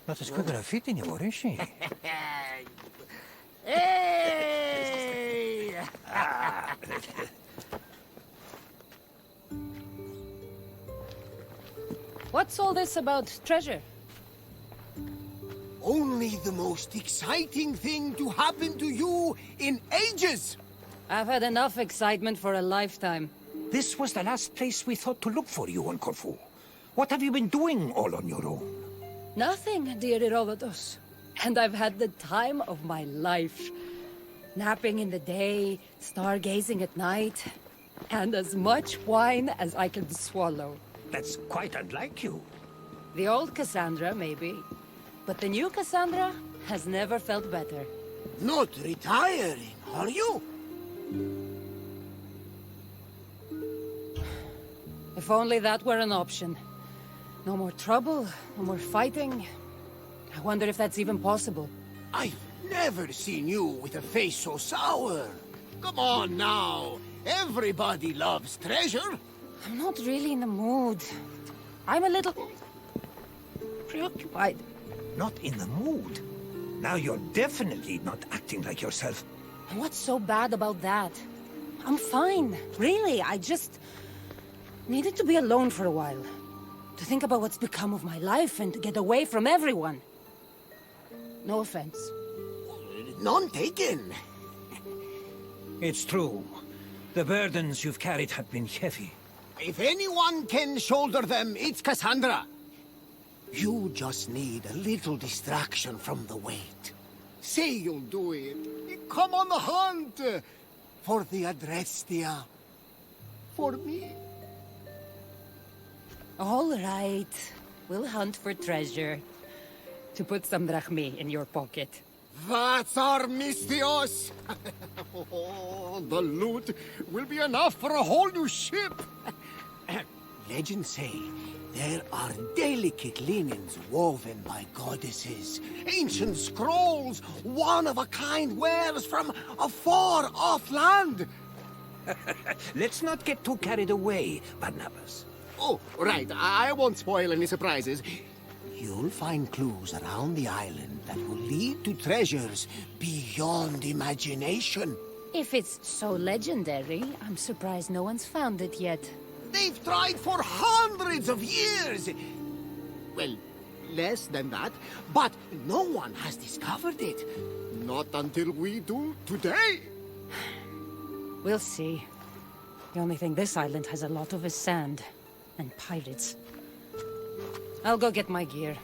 Not as quick as a fit anymore, is she? Hey! What's all this about treasure? Only the most exciting thing to happen to you in ages! I've had enough excitement for a lifetime. This was the last place we thought to look for you on Corfu. What have you been doing all on your own? Nothing, dear Herodotus. And I've had the time of my life. Napping in the day, stargazing at night, and as much wine as I can swallow. That's quite unlike you. The old Cassandra, maybe. But the new Cassandra has never felt better. Not retiring, are you? If only that were an option. No more trouble, no more fighting. I wonder if that's even possible. I've never seen you with a face so sour. Come on now. Everybody loves treasure. I'm not really in the mood. I'm a little preoccupied. Not in the mood? Now you're definitely not acting like yourself. And what's so bad about that? I'm fine. Really, I just needed to be alone for a while. To think about what's become of my life and to get away from everyone. No offense. None taken. It's true. The burdens you've carried have been heavy. If anyone can shoulder them, it's Cassandra. You just need a little distraction from the weight. Say you'll do it. Come on the hunt. For the Adrestia. For me. All right. We'll hunt for treasure. To put some drachmi in your pocket. That's our Mistios! Oh, the loot will be enough for a whole new ship! Legends say there are delicate linens woven by goddesses, ancient scrolls, one-of-a-kind wares from a far-off land. Let's not get too carried away, Barnabas. Oh, right. I won't spoil any surprises. You'll find clues around the island that will lead to treasures beyond imagination. If it's so legendary, I'm surprised no one's found it yet. They've tried for hundreds of years. Well, less than that, but no one has discovered it. Not until we do today. We'll see. The only thing this island has a lot of is sand. And pirates. I'll go get my gear.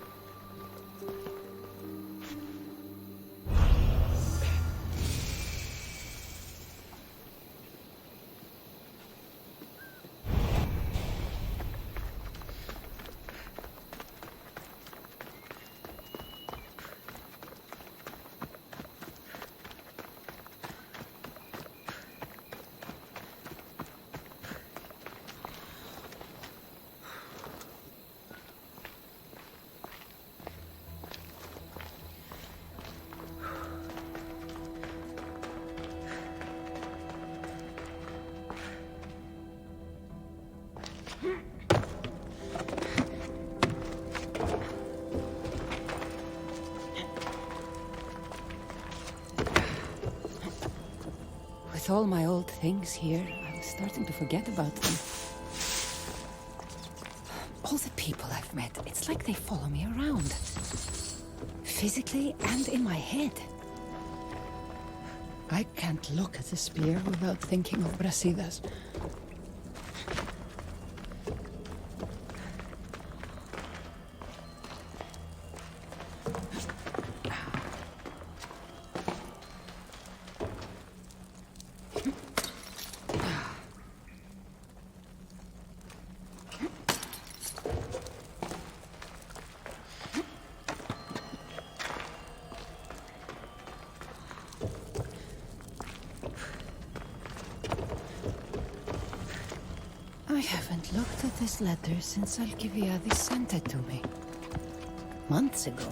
With all my old things here, I was starting to forget about them. All the people I've met, it's like they follow me around. Physically and in my head. I can't look at the spear without thinking of Brasidas. I haven't looked at this letter since Alcibiades sent it to me. Months ago.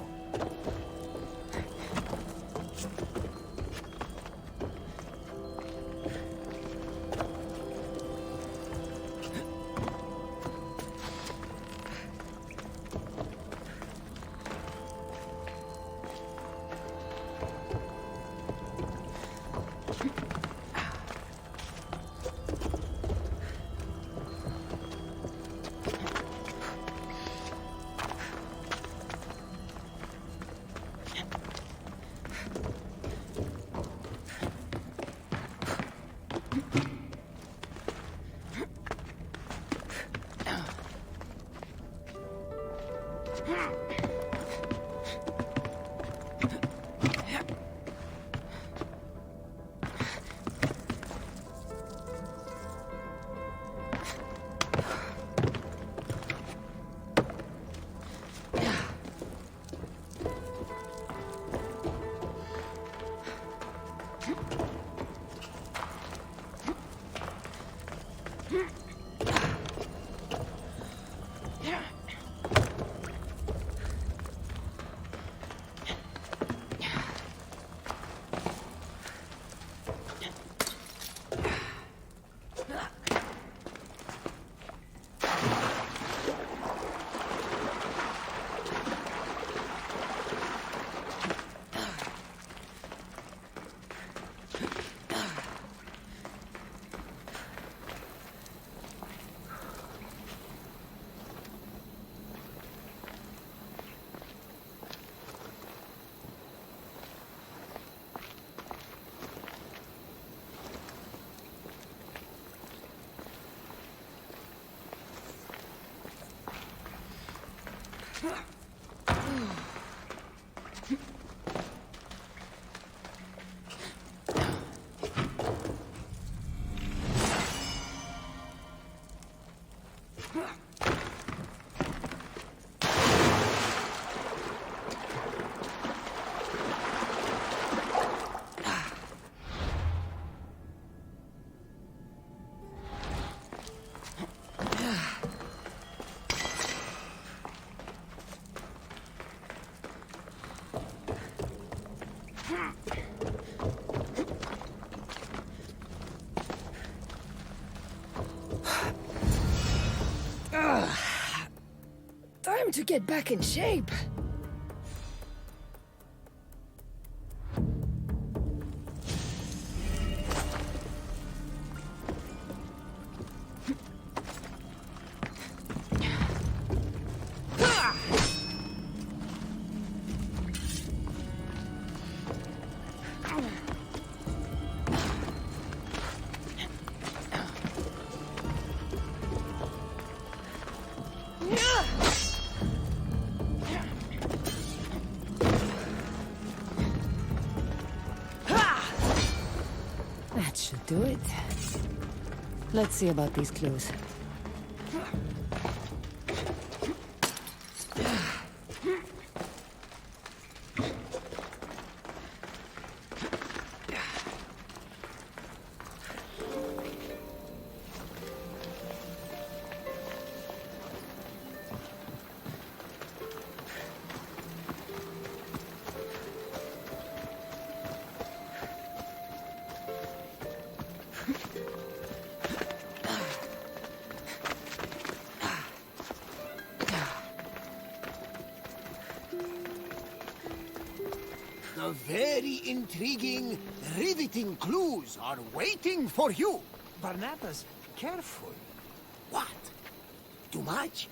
get back in shape. That should do it. Let's see about these clues. The very intriguing, riveting clues are waiting for you. Barnabas, careful. What? Too much?